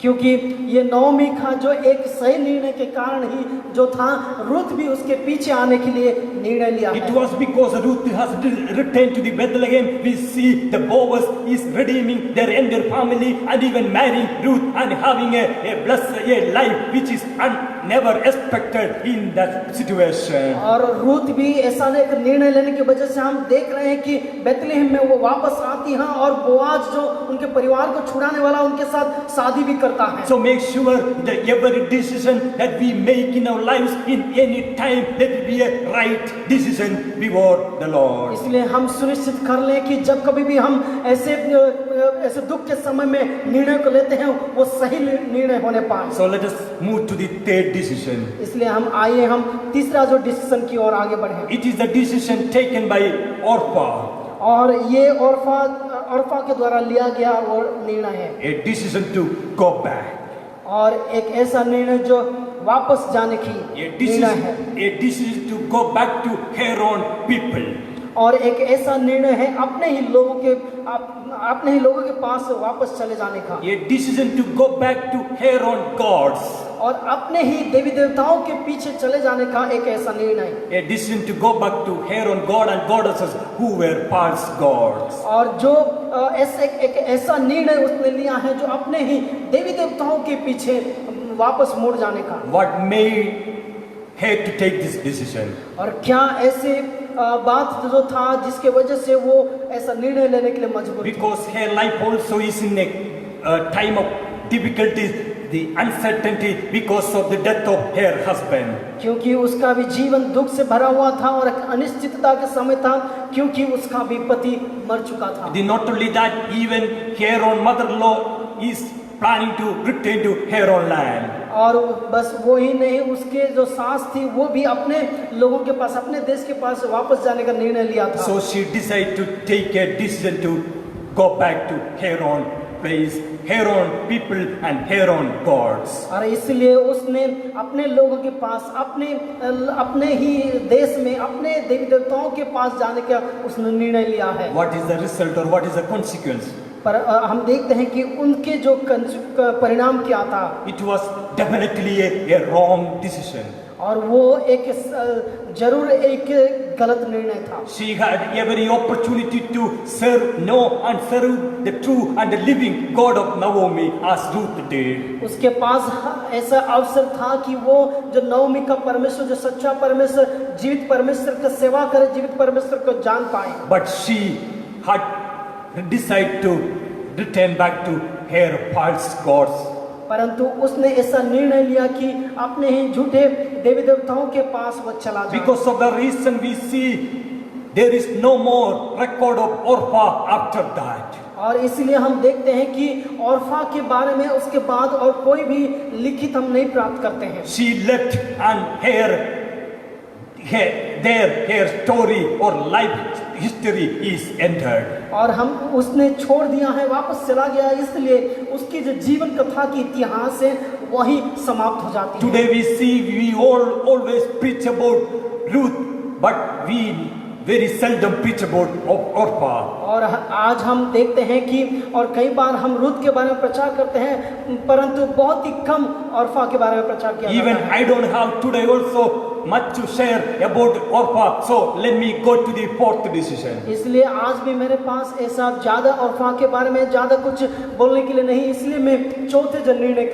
S2: क्योंकि ये नओमी का जो एक सही निर्णय के कारण ही जो था, रुत भी उसके पीछे आने के लिए निर्णय लिया।
S3: It was because Ruth has returned to the Bethlehem. We see the Boaz is redeeming their entire family and even marrying Ruth and having a blessed life which is never expected in that situation.
S2: और रुत भी ऐसा एक निर्णय लेने की वजह से हम देख रहे हैं कि बेथलेहम में वो वापस आती हैं और बोआज जो उनके परिवार को छुड़ाने वाला उनके साथ शादी भी करता है।
S3: So make sure that every decision that we make in our lives in any time, that will be a right decision before the Lord.
S2: इसलिए हम सुनिश्चित कर लें कि जब कभी भी हम ऐसे दुख के समय में निर्णय को लेते हैं, वो सही निर्णय होने पाए।
S3: So let us move to the third decision.
S2: इसलिए हम तीसरा जो डिसीजन की ओर आगे बढ़े।
S3: It is the decision taken by Orpah.
S2: और ये औरफा के द्वारा लिया गया और निर्णय है,
S3: A decision to go back.
S2: और एक ऐसा निर्णय जो वापस जाने की निर्णय है,
S3: A decision to go back to her own people.
S2: और एक ऐसा निर्णय है अपने ही लोगों के पास वापस चले जाने का,
S3: A decision to go back to her own gods.
S2: और अपने ही देवी देवताओं के पीछे चले जाने का एक ऐसा निर्णय।
S3: A decision to go back to her own god and goddesses who were false gods.
S2: और जो एक ऐसा निर्णय उसने लिया है जो अपने ही देवी देवताओं के पीछे वापस मुड़ जाने का।
S3: What made her to take this decision?
S2: और क्या ऐसे बात जो था जिसके वजह से वो ऐसा निर्णय लेने के लिए मजबूर थी?
S3: Because her life also is in a time of difficulties, the uncertainty because of the death of her husband.
S2: क्योंकि उसका भी जीवन दुख से भरा हुआ था और एक अनिश्चितता के समय था, क्योंकि उसका भी पति मर चुका था।
S3: Not only that, even her own mother-in-law is planning to return to her own land.
S2: और बस वो ही नहीं, उसके जो सास थी वो भी अपने लोगों के पास, अपने देश के पास वापस जाने का निर्णय लिया था।
S3: So she decided to take a decision to go back to her own place, her own people and her own gods.
S2: और इसलिए उसने अपने लोगों के पास, अपने ही देश में अपने देवी देवताओं के पास जाने का उसने निर्णय लिया है।
S3: What is the result or what is the consequence?
S2: पर हम देखते हैं कि उनके जो परिणाम क्या था।
S3: It was definitely a wrong decision.
S2: और वो जरूर एक गलत निर्णय था।
S3: She had every opportunity to serve and serve the true and the living God of Naomi as Ruth did.
S2: उसके पास ऐसा अवसर था कि वो जो नवमी का परमेश्वर, जो सच्चा परमेश्वर, जीवित परमेश्वर का सेवा करे, जीवित परमेश्वर को जान पाए।
S3: But she had decided to return back to her false gods.
S2: परंतु उसने ऐसा निर्णय लिया कि अपने ही झूठे देवी देवताओं के पास वो चला जाए।
S3: Because of the reason we see there is no more record of Orpah after that.
S2: और इसलिए हम देखते हैं कि औरफा के बारे में उसके बाद और कोई भी लिखित हम नहीं प्राप्त करते हैं।
S3: She left and her story or life history is entered.
S2: और उसने छोड़ दिया है, वापस चला गया, इसलिए उसकी जो जीवन कथा की इतिहास है वही समाप्त हो जाती है।
S3: Today we see we always preach about Ruth, but we very seldom preach about Orpah.
S2: और आज हम देखते हैं कि और कई बार हम रूत के बारे में प्रचार करते हैं, परंतु बहुत ही कम ऑर्फा के बारे में प्रचार किया
S3: Even
S2: जाता है।
S3: I don't have today also much to share about Orpah. So let me go to the fourth decision.
S2: इसलिए आज भी मेरे पास ऐसा ज़्यादा ऑर्फा के बारे में ज़्यादा कुछ बोलने के लिए नहीं, इसलिए मैं चौथे जो निर्णय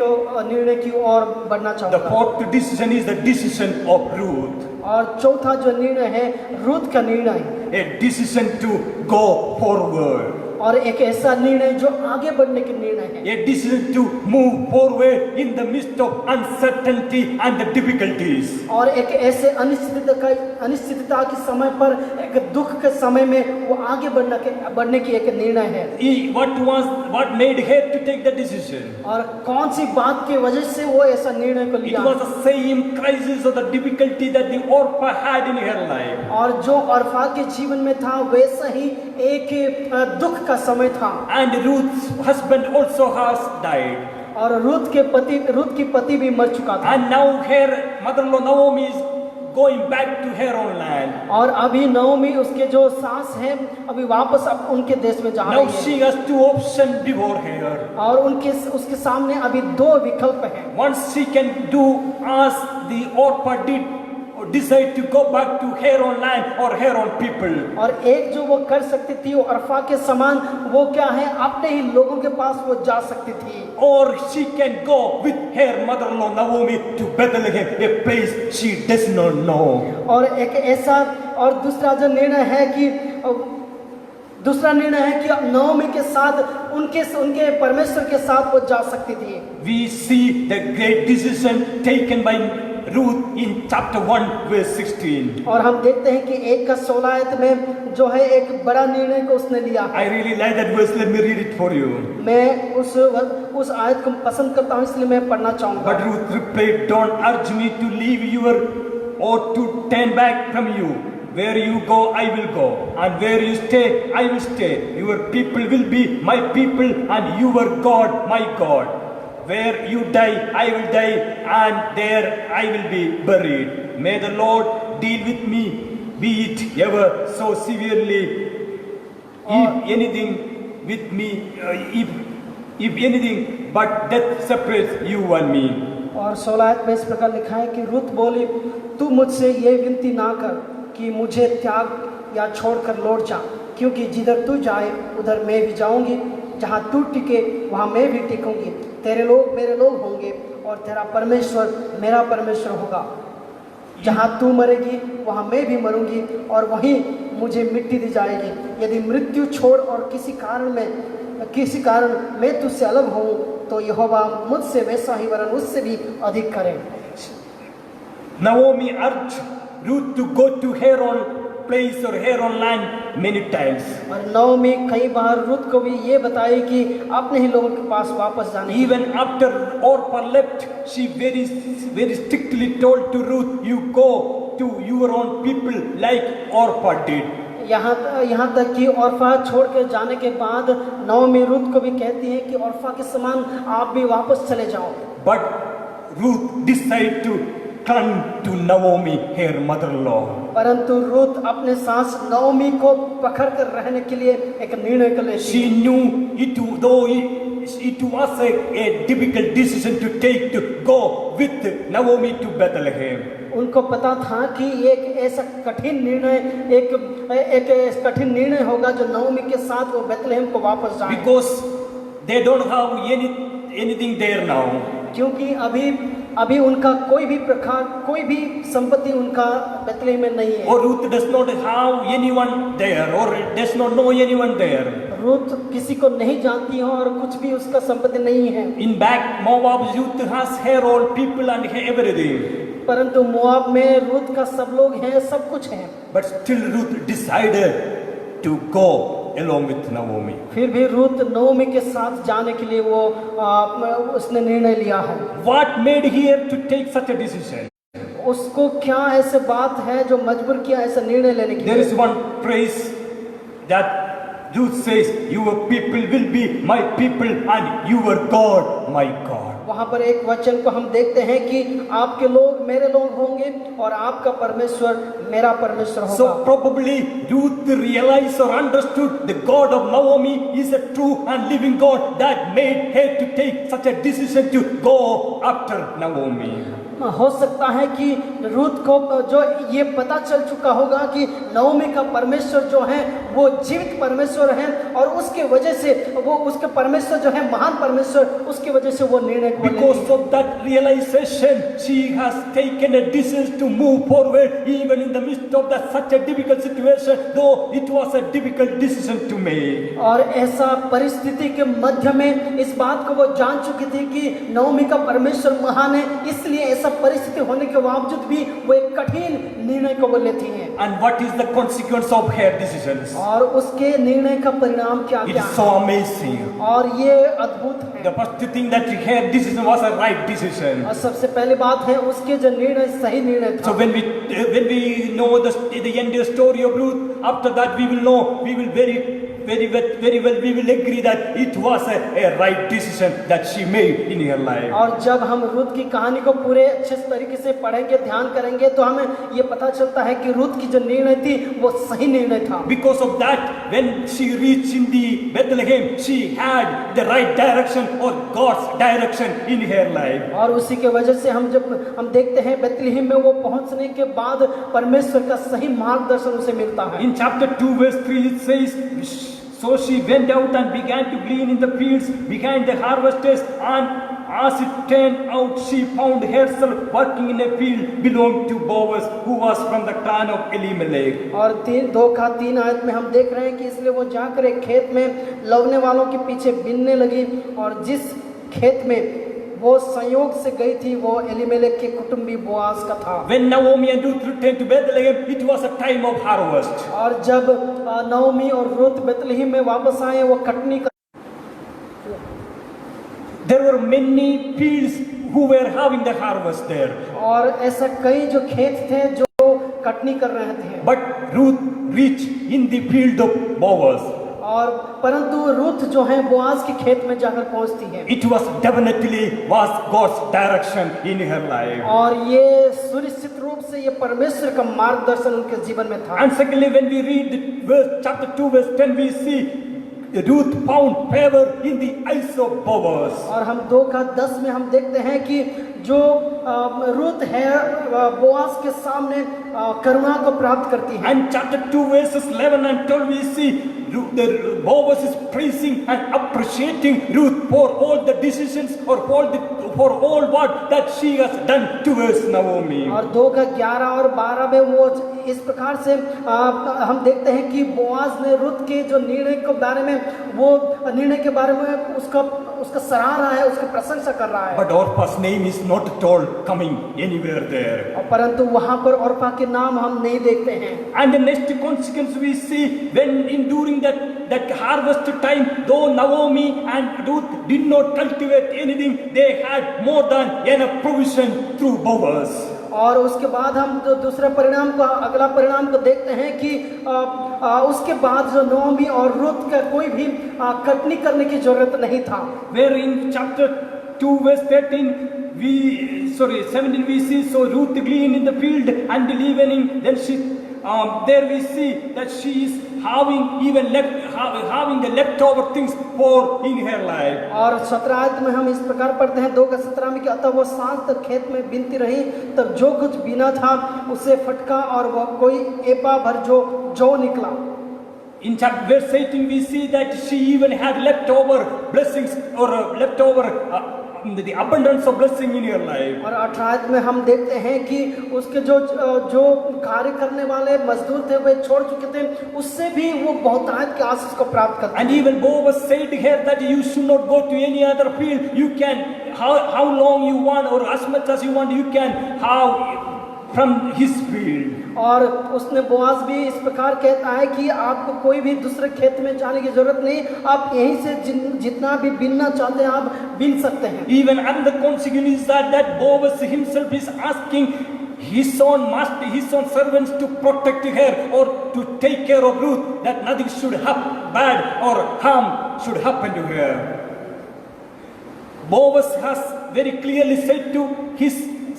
S2: की ओर बढ़ना
S3: The
S2: चाहूँगा।
S3: fourth decision is the decision of Ruth.
S2: और चौथा जो निर्णय है रूत का निर्णय,
S3: A decision to go forward.
S2: और एक ऐसा निर्णय जो आगे बढ़ने के निर्णय है,
S3: A decision to move forward in the midst of uncertainty and the difficulties.
S2: और एक ऐसे अनिश्चितता के समय पर, एक दुख के समय में वो आगे बढ़ने की एक निर्णय है।
S3: What made her to take the decision?
S2: और कौन सी बात की वजह से वो ऐसा निर्णय को
S3: It
S2: लिया?
S3: was the same crisis or the difficulty that the Orpah had in her life.
S2: और जो ऑर्फा के जीवन में था वैसा ही एक दुख का समय था।
S3: And Ruth's husband also has died.
S2: और रूत की पति भी मर चुका था।
S3: And now her mother-in-law Naomi is going back to her own land.
S2: और अभी नओमी उसके जो सास है अभी वापस अब उनके देश में जा
S3: Now
S2: रही
S3: she
S2: है,
S3: has two options before her.
S2: और उसके सामने अभी दो विकल्प हैं।
S3: One, she can do as the Orpah did, or decide to go back to her own land or her own people.
S2: और एक जो वो कर सकती थी वो अरफा के समान, वो क्या है, अपने ही लोगों के पास वो जा सकती थी।
S3: Or she can go with her mother-in-law Naomi to Bethlehem, a place she does not know.
S2: और एक ऐसा और दूसरा निर्णय है कि नओमी के साथ उनके परमेश्वर के साथ वो जा सकती थी।
S3: We see the great decision taken by Ruth in chapter 1 verse 16.
S2: और हम देखते हैं कि 1:16 में जो है एक बड़ा निर्णय को उसने लिया।
S3: I really like that verse. Let me read it for you.
S2: मैं उस आयत को पसंद करता हूँ, इसलिए मैं पढ़ना चाहूँगा।
S3: But Ruth replied, "Don't urge me to leave your or to turn back from you. Where you go, I will go, and where you stay, I will stay. Your people will be my people, and your God, my God. Where you die, I will die, and there I will be buried. May the Lord deal with me, be it ever so severely. If anything with me, if anything but death separates you and me."
S2: और 16 में इस प्रकार लिखा है कि रुत बोली, तू मुझसे ये विनती ना कर कि मुझे त्याग या छोड़कर लौट जा, क्योंकि जिधर तू जाए उधर मैं भी जाऊंगी, जहाँ तू टिके वहाँ मैं भी टिकूंगी। तेरे लोग मेरे लोग होंगे और तेरा परमेश्वर मेरा परमेश्वर होगा। जहाँ तू मरेगी वहाँ मैं भी मरूंगी और वहीं मुझे मिट्टी दी जाएगी। यदि मृत्यु छोड़ और किसी कारण मैं तुझसे अलग हूँ तो यहोवा मुझसे वैसा ही वरन उससे भी अधिक करे।
S3: Naomi urged Ruth to go to her own place or her own land many times.
S2: और नओमी कई बार रुत को भी ये बताई कि अपने ही लोगों के पास वापस जाने की।
S3: Even after Orpah left, she very strictly told to Ruth, "You go to your own people like Orpah did."
S2: यहाँ तक कि ऑर्फा छोड़ के जाने के बाद नओमी रुत को भी कहती है कि ऑर्फा के समान आप भी वापस चले जाओ।
S3: But Ruth decided to cling to Naomi, her mother-in-law.
S2: परंतु रुत अपने सास नओमी को पकड़ कर रहने के लिए एक निर्णय कर लेती
S3: She
S2: है।
S3: knew though it was a difficult decision to take to go with Naomi to Bethlehem.
S2: उनको पता था कि एक ऐसा कठिन निर्णय होगा जो नओमी के साथ वो बेथलेहम को वापस जाए।
S3: Because they don't have anything there now.
S2: क्योंकि अभी उनका कोई भी संपत्ति उनका बेथलेहम में नहीं है।
S3: Or Ruth does not have anyone there, or does not know anyone there.
S2: रुत किसी को नहीं जानती है और कुछ भी उसका संपत्ति नहीं है।
S3: In back, Moab's Ruth has her own people and everything.
S2: परंतु मोआब में रुत का सब लोग हैं, सब कुछ है।
S3: But still Ruth decided to go along with Naomi.
S2: फिर भी रुत नओमी के साथ जाने के लिए उसने निर्णय लिया है।
S3: What made her to take such a decision?
S2: उसको क्या ऐसे बात है जो मजबूर किया ऐसा निर्णय लेने के
S3: There
S2: लिए?
S3: is one phrase that Ruth says, "Your people will be my people and your God my God."
S2: वहाँ पर एक वचन को हम देखते हैं कि आपके लोग मेरे लोग होंगे और आपका परमेश्वर मेरा परमेश्वर होगा।
S3: So probably Ruth realized or understood the God of Naomi is a true and living God that made her to take such a decision to go after Naomi.
S2: हो सकता है कि रूथ को जो ये पता चल चुका होगा कि नओमी का परमेश्वर जो है वो जीवित परमेश्वर है और उसके वजह से वो उसके परमेश्वर जो है महान परमेश्वर, उसकी वजह से वो निर्णय को
S3: Because of that realization, she has taken a decision to move forward even in the midst of that such a difficult situation, though it was a difficult decision to make.
S2: और ऐसा परिस्थिति के मध्य में इस बात को वो जान चुकी थी कि नओमी का परमेश्वर महान है, इसलिए ऐसा परिस्थिति होने के बावजूद भी वो एक कठिन निर्णय को वो लेती हैं।
S3: And what is the consequence of her decisions?
S2: और उसके निर्णय का परिणाम क्या
S3: It
S2: क्या
S3: is so amazing.
S2: है और ये अद्भुत है।
S3: The first thing that her decision was a right decision.
S2: और सबसे पहली बात है उसके जो निर्णय सही निर्णय था।
S3: So when we know the end story of Ruth, after that we will know, we will very well we will agree that it was a right decision that she made in her life.
S2: और जब हम Ruth की कहानी को पूरे अच्छे तरीके से पढ़ेंगे, ध्यान करेंगे, तो हमें ये पता चलता है कि रूथ की जो निर्णय थी वो सही निर्णय था।
S3: Because of that, when she reached in the Bethlehem, she had the right direction or God's direction in her life.
S2: और उसी के वजह से जब हम देखते हैं बेथलेहम में वो पहुंचने के बाद परमेश्वर का सही मार्गदर्शन उसे मिलता है।
S3: In chapter 2 verse 3 it says, so she went out and began to glean in the fields behind the harvesters, and as it turned out she found herself working in a field belonging to Boaz, who was from the clan of Elimelech.
S2: और 2-3 आयत में हम देख रहे हैं कि इसलिए वो जाकर एक खेत में लवने वालों के पीछे बिनने लगी, और जिस खेत में वो संयोग से गई थी वो एलीमेलेक के कुटुंबी बोआज का था।
S3: When Naomi and Ruth returned to Bethlehem, it was a time of harvest.
S2: और जब नओमी और रूथ बेथलेहम में वापस आए, वो कटनी कर
S3: There were many fields who were having the harvest there.
S2: और ऐसा कई जो खेत थे जो कटनी कर रहे थे।
S3: But Ruth reached in the field of Boaz.
S2: और परंतु रूथ जो है बोआज के खेत में जाकर पहुंचती है।
S3: It was definitely was God's direction in her life.
S2: और ये सुनिश्चित रूप से ये परमेश्वर का मार्गदर्शन उनके जीवन में था।
S3: And secondly, when we read chapter 2 verse 10, we see Ruth found favor in the eyes of Boaz.
S2: और हम 2:10 में हम देखते हैं कि जो रूथ है बोआज के सामने करुणा को प्राप्त करती है।
S3: And chapter 2 verses 11 and 12 we see Boaz is praising and appreciating Ruth for all the decisions or for all what that she has done towards Naomi.
S2: और 2:11 और 12 में वो इस प्रकार से हम देखते हैं कि बोआज ने रूथ के जो निर्णय के बारे में उसका सराह रहा है, उसकी प्रशंसा कर रहा है।
S3: But Orpah's name is not at all coming anywhere there.
S2: परंतु वहां पर ओर्पा के नाम हम नहीं देखते हैं।
S3: And the next consequence we see when during that harvest time, though Naomi and Ruth did not cultivate anything, they had more than enough provision through Boaz.
S2: और उसके बाद हम जो अगला परिणाम को देखते हैं कि उसके बाद जो नओमी और रूथ का कोई भी कटनी करने की जरूरत नहीं था।
S3: Where in chapter 2 verse 17 we see, so Ruth gleaned in the field and evening, then there we see that she is having the leftover things for in her life.
S2: और 17 आयत में हम इस प्रकार पढ़ते हैं 2:17 में कि अतः वो सांझ तक खेत में बीनती रही, तब जो कुछ बीना था उसे फटका और वह कोई एपा भर जौ निकला।
S3: In chapter verse 18 we see that she even had leftover blessings or leftover the abundance of blessing in her life.
S2: और 18 में हम देखते हैं कि उसके जो कार्य करने वाले मजदूर थे वे छोड़ चुके थे, उससे भी वो बहुतायत के आशीष को प्राप्त करते।
S3: And even Boaz said to her that you should not go to any other field. You can how long you want or as much as you want you can have from his field.
S2: और उसने Boaz भी इस प्रकार कहता है कि आपको कोई भी दूसरे खेत में जाने की जरूरत नहीं, आप यहीं से जितना भी बीनना चाहते हैं आप बीन सकते हैं।
S3: Even another consequence is that Boaz himself is asking his own servants to protect her or to take care of Ruth, that nothing should happen bad or harm should happen to her. Boaz has very clearly said to his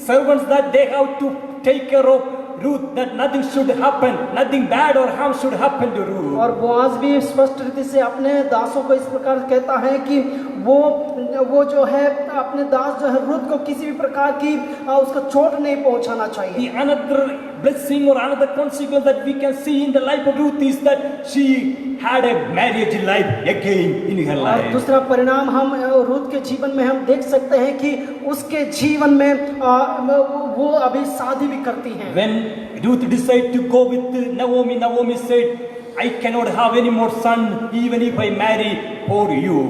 S3: servants that they have to take care of Ruth, that nothing should happen, nothing bad or harm should happen to Ruth.
S2: और Boaz भी स्पष्ट रीति से अपने दासों को इस प्रकार कहता है कि वो जो है अपने दास जो है रुत को किसी भी प्रकार की उसको चोट नहीं पहुंचाना चाहिए।
S3: The another blessing or another consequence that we can see in the life of Ruth is that she had a marriage life again in her
S2: और
S3: life.
S2: दूसरा परिणाम हम रुत के जीवन में हम देख सकते हैं कि उसके जीवन में वो अभी शादी भी करती हैं।
S3: When Ruth decided to go with Naomi, Naomi said, I cannot have any more son even if I marry for you.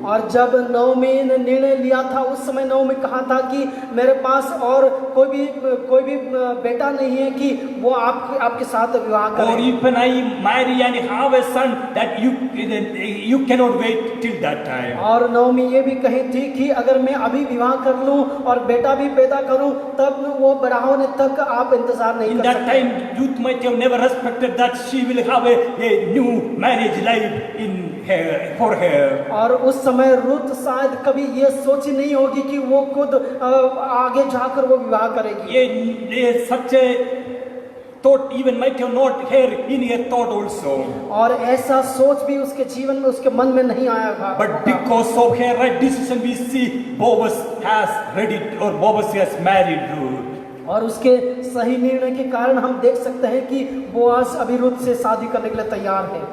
S2: और जब नवमी ने निर्णय लिया था उस समय नवमी कहा था कि मेरे पास और कोई भी बेटा नहीं है कि वो आपके साथ विवाह
S3: Or
S2: करे।
S3: even I marry and have a son, that you cannot wait till that time.
S2: और नवमी ये भी कही थी कि अगर मैं अभी विवाह कर लूं और बेटा भी पैदा करूं तब वो बड़ा होने तक आप इंतजार नहीं
S3: In
S2: कर
S3: that
S2: सकते।
S3: time, Ruth might have never expected that she will have a new marriage life for her.
S2: और उस समय रुत शायद कभी ये सोची नहीं होगी कि वो खुद आगे जाकर वो विवाह करेगी।
S3: Such a thought even might have not her in her thought also.
S2: और ऐसा सोच भी उसके जीवन में उसके मन में नहीं आया था।
S3: But because of her right decision, we see Boaz has married Ruth.
S2: और उसके सही निर्णय के कारण हम देख सकते हैं कि बोआज अभी रुत से शादी करने के लिए तैयार है।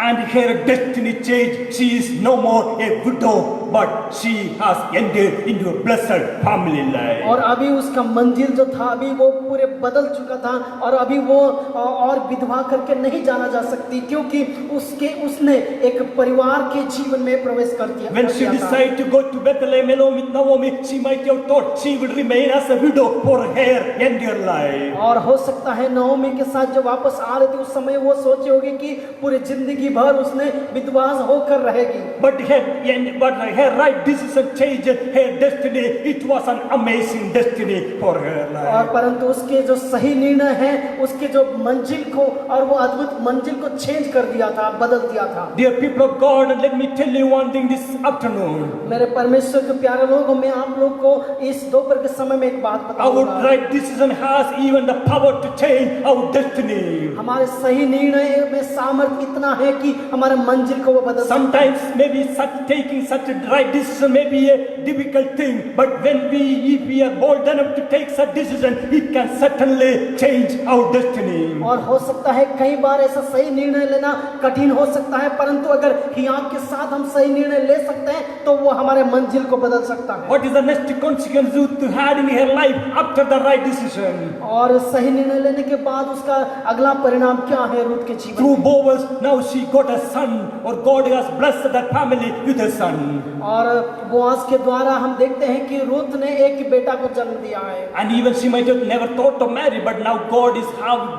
S3: And her destiny changed. She is no more a widow, but she has entered into a blessed family life.
S2: और अभी उसका मंजिल जो था अभी वो पूरे बदल चुका था और अभी वो और विधवा करके नहीं जाना जा सकती क्योंकि उसने एक परिवार के जीवन में प्रवेश कर दिया।
S3: When she decided to go to Bethlehem along with Naomi, she might have thought she would remain as a widow for her entire life.
S2: और हो सकता है नवमी के साथ जब वापस आ रही थी उस समय वो सोची होगी कि पूरी जिंदगी भर उसने विधवा होकर रहेगी।
S3: But her right decision changed her destiny. It was an amazing destiny for her
S2: और
S3: life.
S2: परंतु उसके जो सही निर्णय है उसके जो मंजिल को और वो अद्भुत मंजिल को चेंज कर दिया था, बदल दिया था।
S3: Dear people of God, let me tell you one thing this afternoon.
S2: मेरे परमेश्वर के प्यारे लोगों, मैं आप लोग को इस दोपहर के समय में एक बात
S3: Our
S2: बताऊंगा।
S3: right decision has even the power to change our destiny.
S2: हमारे सही निर्णय में सामर्थ्य इतना है कि हमारे मंजिल को वो बदल सकता है।
S3: Sometimes maybe taking such a right decision may be a difficult thing, but if we are bold enough to take such decision, it can certainly change our destiny.
S2: और हो सकता है कई बार ऐसा सही निर्णय लेना कठिन हो सकता है, परंतु अगर हियाक के साथ हम सही निर्णय ले सकते हैं तो वो हमारे मंजिल को बदल सकता है।
S3: What is the next consequence Ruth had in her life after the right decision?
S2: और सही निर्णय लेने के बाद उसका अगला परिणाम क्या है रुत के जीवन
S3: Through
S2: में?
S3: Boaz, now she got a son, or God has blessed that family with a son.
S2: और बोआज के द्वारा हम देखते हैं कि रुत ने एक बेटा को जन्म दिया है।
S3: And even she might have never thought to marry, but now God is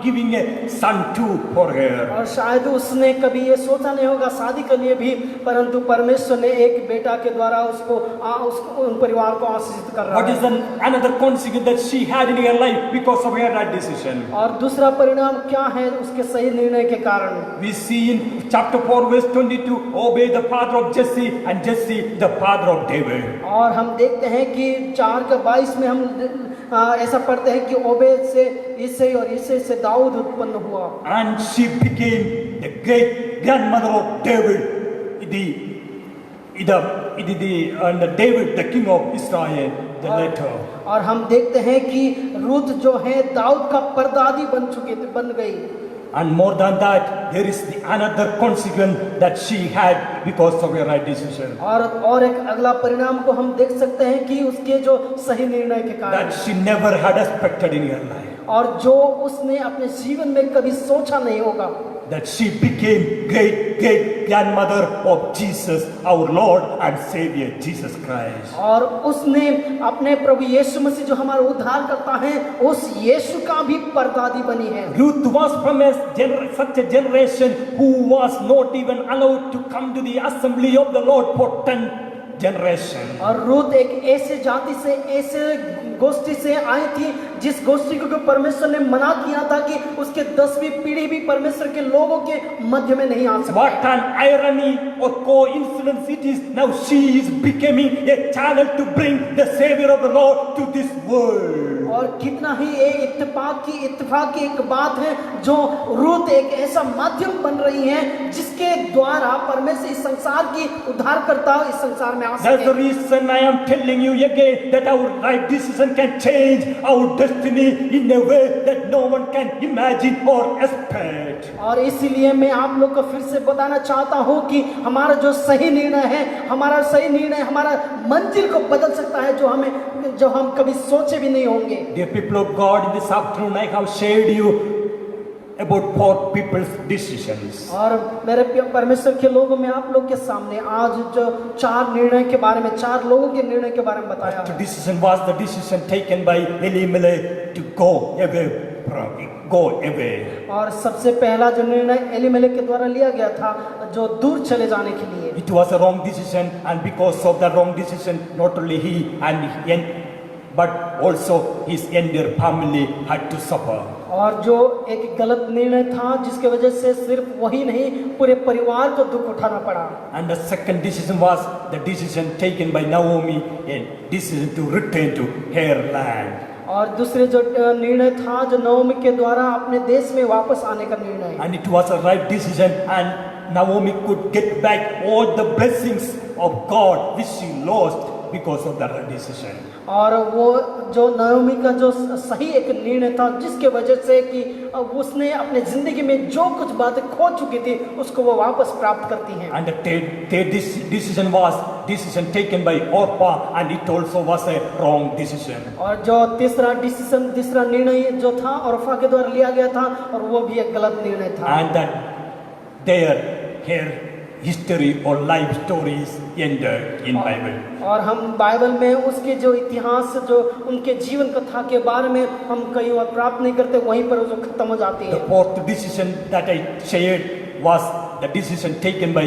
S3: giving a son too for her.
S2: और शायद उसने कभी ये सोचा नहीं होगा शादी के लिए भी, परंतु परमेश्वर ने एक बेटा के द्वारा उसको उन परिवार को आशीषित कर रहा
S3: What is
S2: है।
S3: another consequence that she had in her life because of her right decision?
S2: और दूसरा परिणाम क्या है उसके सही निर्णय के कारण?
S3: We see in chapter 4 verse 22, obey the father of Jesse and Jesse the father of David.
S2: और हम देखते हैं कि 4:22 में हम ऐसा पढ़ते हैं कि ओबेद से ईसे और ईसे से दाऊद उत्पन्न हुआ।
S3: And she became the great grandmother of David, David the king of Israel, the later.
S2: और हम देखते हैं कि रुत जो है दाऊद का परदादी बन गई।
S3: And more than that, there is another consequence that she had because of her right decision.
S2: और एक अगला परिणाम को हम देख सकते हैं कि उसके जो सही निर्णय के कारण
S3: That she never had expected in her life.
S2: और जो उसने अपने जीवन में कभी सोचा नहीं होगा।
S3: That she became great grandmother of Jesus, our Lord and Savior Jesus Christ.
S2: और उसने अपने प्रभु यीशु मसीह जो हमारा उद्धार करता है उस यीशु का भी परदादी बनी है।
S3: Ruth was from such a generation who was not even allowed to come to the assembly of the Lord for 10 generations.
S2: और रुत एक ऐसे जाति से ऐसे गोष्ठी से आई थी जिस गोष्ठी को परमेश्वर ने मना किया था कि उसके 10वीं पीढ़ी भी परमेश्वर के लोगों के मध्य में नहीं आ सकती।
S3: What an irony or coincidence it is! Now she is becoming a channel to bring the Savior of the Lord to this world.
S2: और कितना ही ये इत्तेफाक की एक बात है जो रूत एक ऐसा माध्यम बन रही है जिसके द्वारा परमेश्वर इस संसार की उद्धारकर्ता इस संसार में आ
S3: That's the
S2: सके।
S3: reason I am telling you again that our right decision can change our destiny in a way that no one can imagine or expect.
S2: और इसीलिए मैं आप लोग को फिर से बताना चाहता हूँ कि हमारा जो सही निर्णय है हमारा मंजिल को बदल सकता है जो हम कभी सोचे भी नहीं होंगे।
S3: Dear people of God, in this afternoon I have shared you about 4 people's decisions.
S2: और मेरे परमेश्वर के लोगों में आप लोग के सामने आज जो 4 निर्णय के बारे में 4 लोगों के निर्णय के बारे में बताया।
S3: The decision was the decision taken by Elimelech to go away.
S2: और सबसे पहला जो निर्णय एलीमेलेक के द्वारा लिया गया था जो दूर चले जाने के लिए।
S3: It was a wrong decision, and because of the wrong decision, not only he but also his entire family had to suffer.
S2: और जो एक गलत निर्णय था जिसके वजह से सिर्फ वही नहीं पूरे परिवार को दुख उठाना पड़ा।
S3: And the second decision was the decision taken by Naomi, a decision to return to her land.
S2: और दूसरे जो निर्णय था जो नवमी के द्वारा अपने देश में वापस आने का निर्णय।
S3: And it was a right decision, and Naomi could get back all the blessings of God which she lost because of that decision.
S2: और वो जो नवमी का जो सही एक निर्णय था जिसके वजह से कि उसने अपने जिंदगी में जो कुछ बातें खो चुकी थी उसको वो वापस प्राप्त करती हैं।
S3: And the third decision was decision taken by Orpah, and it also was a wrong decision.
S2: और जो तीसरा निर्णय जो था ऑर्फा के द्वारा लिया गया था और वो भी एक गलत निर्णय था।
S3: And that her history or life stories ended in Bible.
S2: और हम बाइबल में उसके जो इतिहास जो उनके जीवन कथा के बारे में हम कहीं और प्राप्त नहीं करते वहीं पर जो खत्म हो जाती है।
S3: The fourth decision that I shared was the decision taken by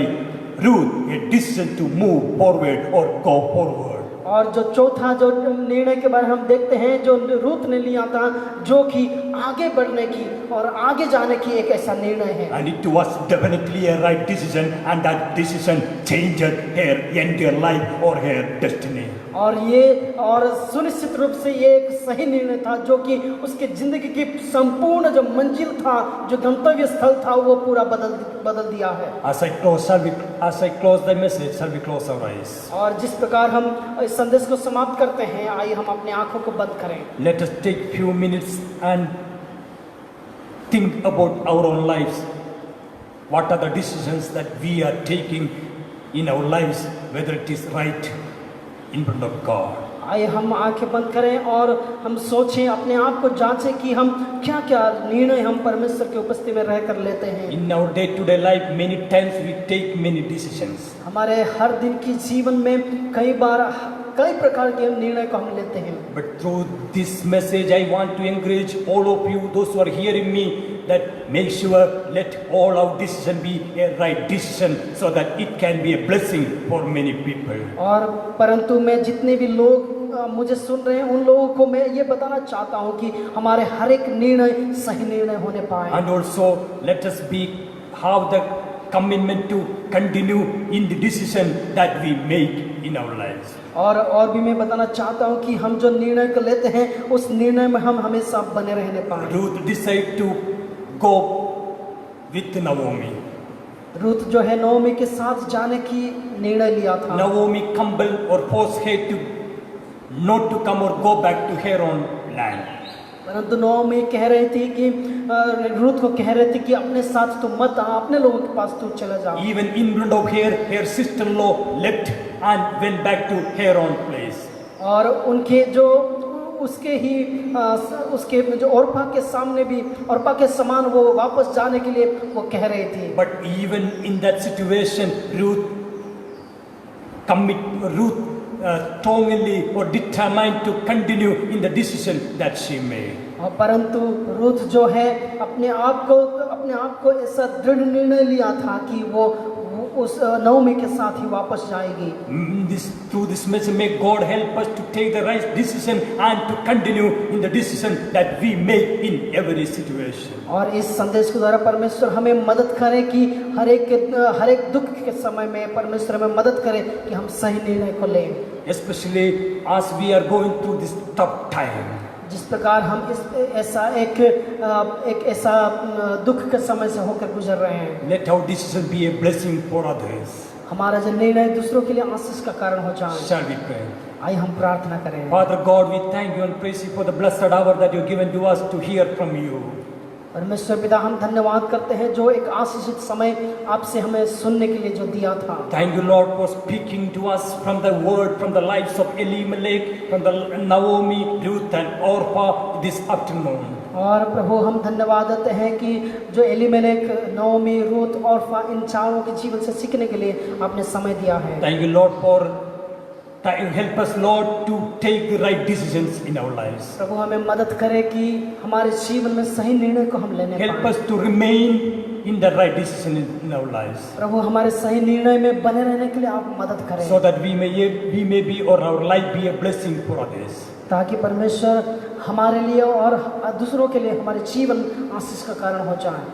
S3: Ruth, a decision to move forward or go forward.
S2: और जो चौथा जो निर्णय के बारे में हम देखते हैं जो रूत ने लिया था जो कि आगे बढ़ने की और आगे जाने की एक ऐसा निर्णय है।
S3: And it was definitely a right decision, and that decision changed her entire life or her destiny.
S2: और सुनिश्चित रूप से ये एक सही निर्णय था जो कि उसके जिंदगी की संपूर्ण जो मंजिल था जो गंतव्य स्थल था वो पूरा बदल दिया है।
S3: As I close the message, shall we close our eyes?
S2: और जिस प्रकार हम इस संदेश को समाप्त करते हैं आइए हम अपने आंखों को बंद करें।
S3: Let us take few minutes and think about our own lives. What are the decisions that we are taking in our lives, whether it is right in front of God?
S2: आइए हम आंखें बंद करें और हम सोचें अपने आप को जांचें कि हम क्या क्या निर्णय हम परमेश्वर की उपस्थिति में रहकर लेते हैं।
S3: In our day-to-day life, many times we take many decisions.
S2: हमारे हर दिन की जीवन में कई प्रकार के निर्णय को हम लेते हैं।
S3: But through this message, I want to encourage all of you, those who are hearing me, that make sure let all our decision be a right decision, so that it can be a blessing for many people.
S2: और परंतु मैं जितने भी लोग मुझे सुन रहे हैं उन लोगों को मैं ये बताना चाहता हूँ कि हमारे हर एक निर्णय सही निर्णय होने पाए।
S3: And also let us have the commitment to continue in the decision that we make in our lives.
S2: और भी मैं बताना चाहता हूँ कि हम जो निर्णय को लेते हैं उस निर्णय में हम हमेशा बने रहने पाए।
S3: Ruth decided to go with Naomi.
S2: Ruth जो है नओमी के साथ जाने की निर्णय लिया था।
S3: Naomi compelled or forced her to not to come or go back to her own land.
S2: परंतु नओमी कह रही थी कि रूथ को कह रही थी कि अपने साथ तुम मत आ, अपने लोगों के पास तुम चला जाओ।
S3: Even in front of her sister-in-law left and went back to her own place.
S2: और उनके जो उसके जो ऑर्पा के सामने भी ऑर्पा के समान वो वापस जाने के लिए वो कह रही थी।
S3: But even in that situation, Ruth strongly or determined to continue in the decision that she made.
S2: परंतु रूथ जो है अपने आप को ऐसा दृढ़ निर्णय लिया था कि वो उस नओमी के साथ ही वापस जाएगी।
S3: Through this message, may God help us to take the right decision and to continue in the decision that we make in every situation.
S2: और इस संदेश के द्वारा परमेश्वर हमें मदद करे कि हर एक दुख के समय में परमेश्वर हमें मदद करे कि हम सही निर्णय को लें।
S3: Especially as we are going through this tough time.
S2: जिस प्रकार हम इस ऐसा एक ऐसा दुख के समय से होकर गुजर रहे हैं,
S3: let our decision be a blessing for others.
S2: हमारा जो निर्णय दूसरों के लिए आशीष का कारण हो जाए।
S3: Shall we pray?
S2: आइए हम प्रार्थना करें।
S3: Father God, we thank you and praise you for the blessed hour that you've given to us to hear from you.
S2: परमेश्वर पिता, हम धन्यवाद करते हैं जो एक आशीषित समय आपसे हमें सुनने के लिए जो दिया था।
S3: Thank you, Lord, for speaking to us from the word, from the lives of Elimelech, from the Naomi, Ruth and Orpah this afternoon.
S2: और प्रभु, हम धन्यवाद देते हैं कि जो एलीमेलेक, नओमी, रूथ, ऑर्फा, इन चारों के जीवन से सीखने के लिए आपने समय दिया है।
S3: Thank you, Lord, for help us, Lord, to take the right decisions in our lives.
S2: प्रभु, हमें मदद करे कि हमारे जीवन में सही निर्णय को हम लेने
S3: Help
S2: पाएं।
S3: us to remain in the right decision in our lives,
S2: प्रभु, हमारे सही निर्णय में बने रहने के लिए आप मदद करें,
S3: so that we may be or our life be a blessing for others.
S2: ताकि परमेश्वर हमारे लिए और दूसरों के लिए हमारे जीवन आशीष का कारण हो जाए।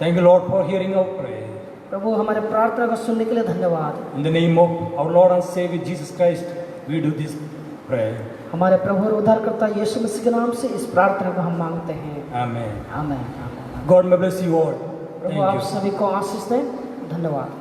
S3: Thank you, Lord, for hearing our prayer.
S2: प्रभु, हमारे प्रार्थना को सुनने के लिए धन्यवाद।
S3: In the name of our Lord and Savior Jesus Christ, we do this prayer.
S2: हमारे प्रभु और उद्धारकर्ता यीशु मसीह के नाम से इस प्रार्थना को हम मांगते हैं।
S3: Amen.
S2: आमीन।
S3: God may bless you all.
S2: Prabhu
S3: Thank
S2: आप
S3: you.
S2: सभी को आशीष दें। धन्यवाद।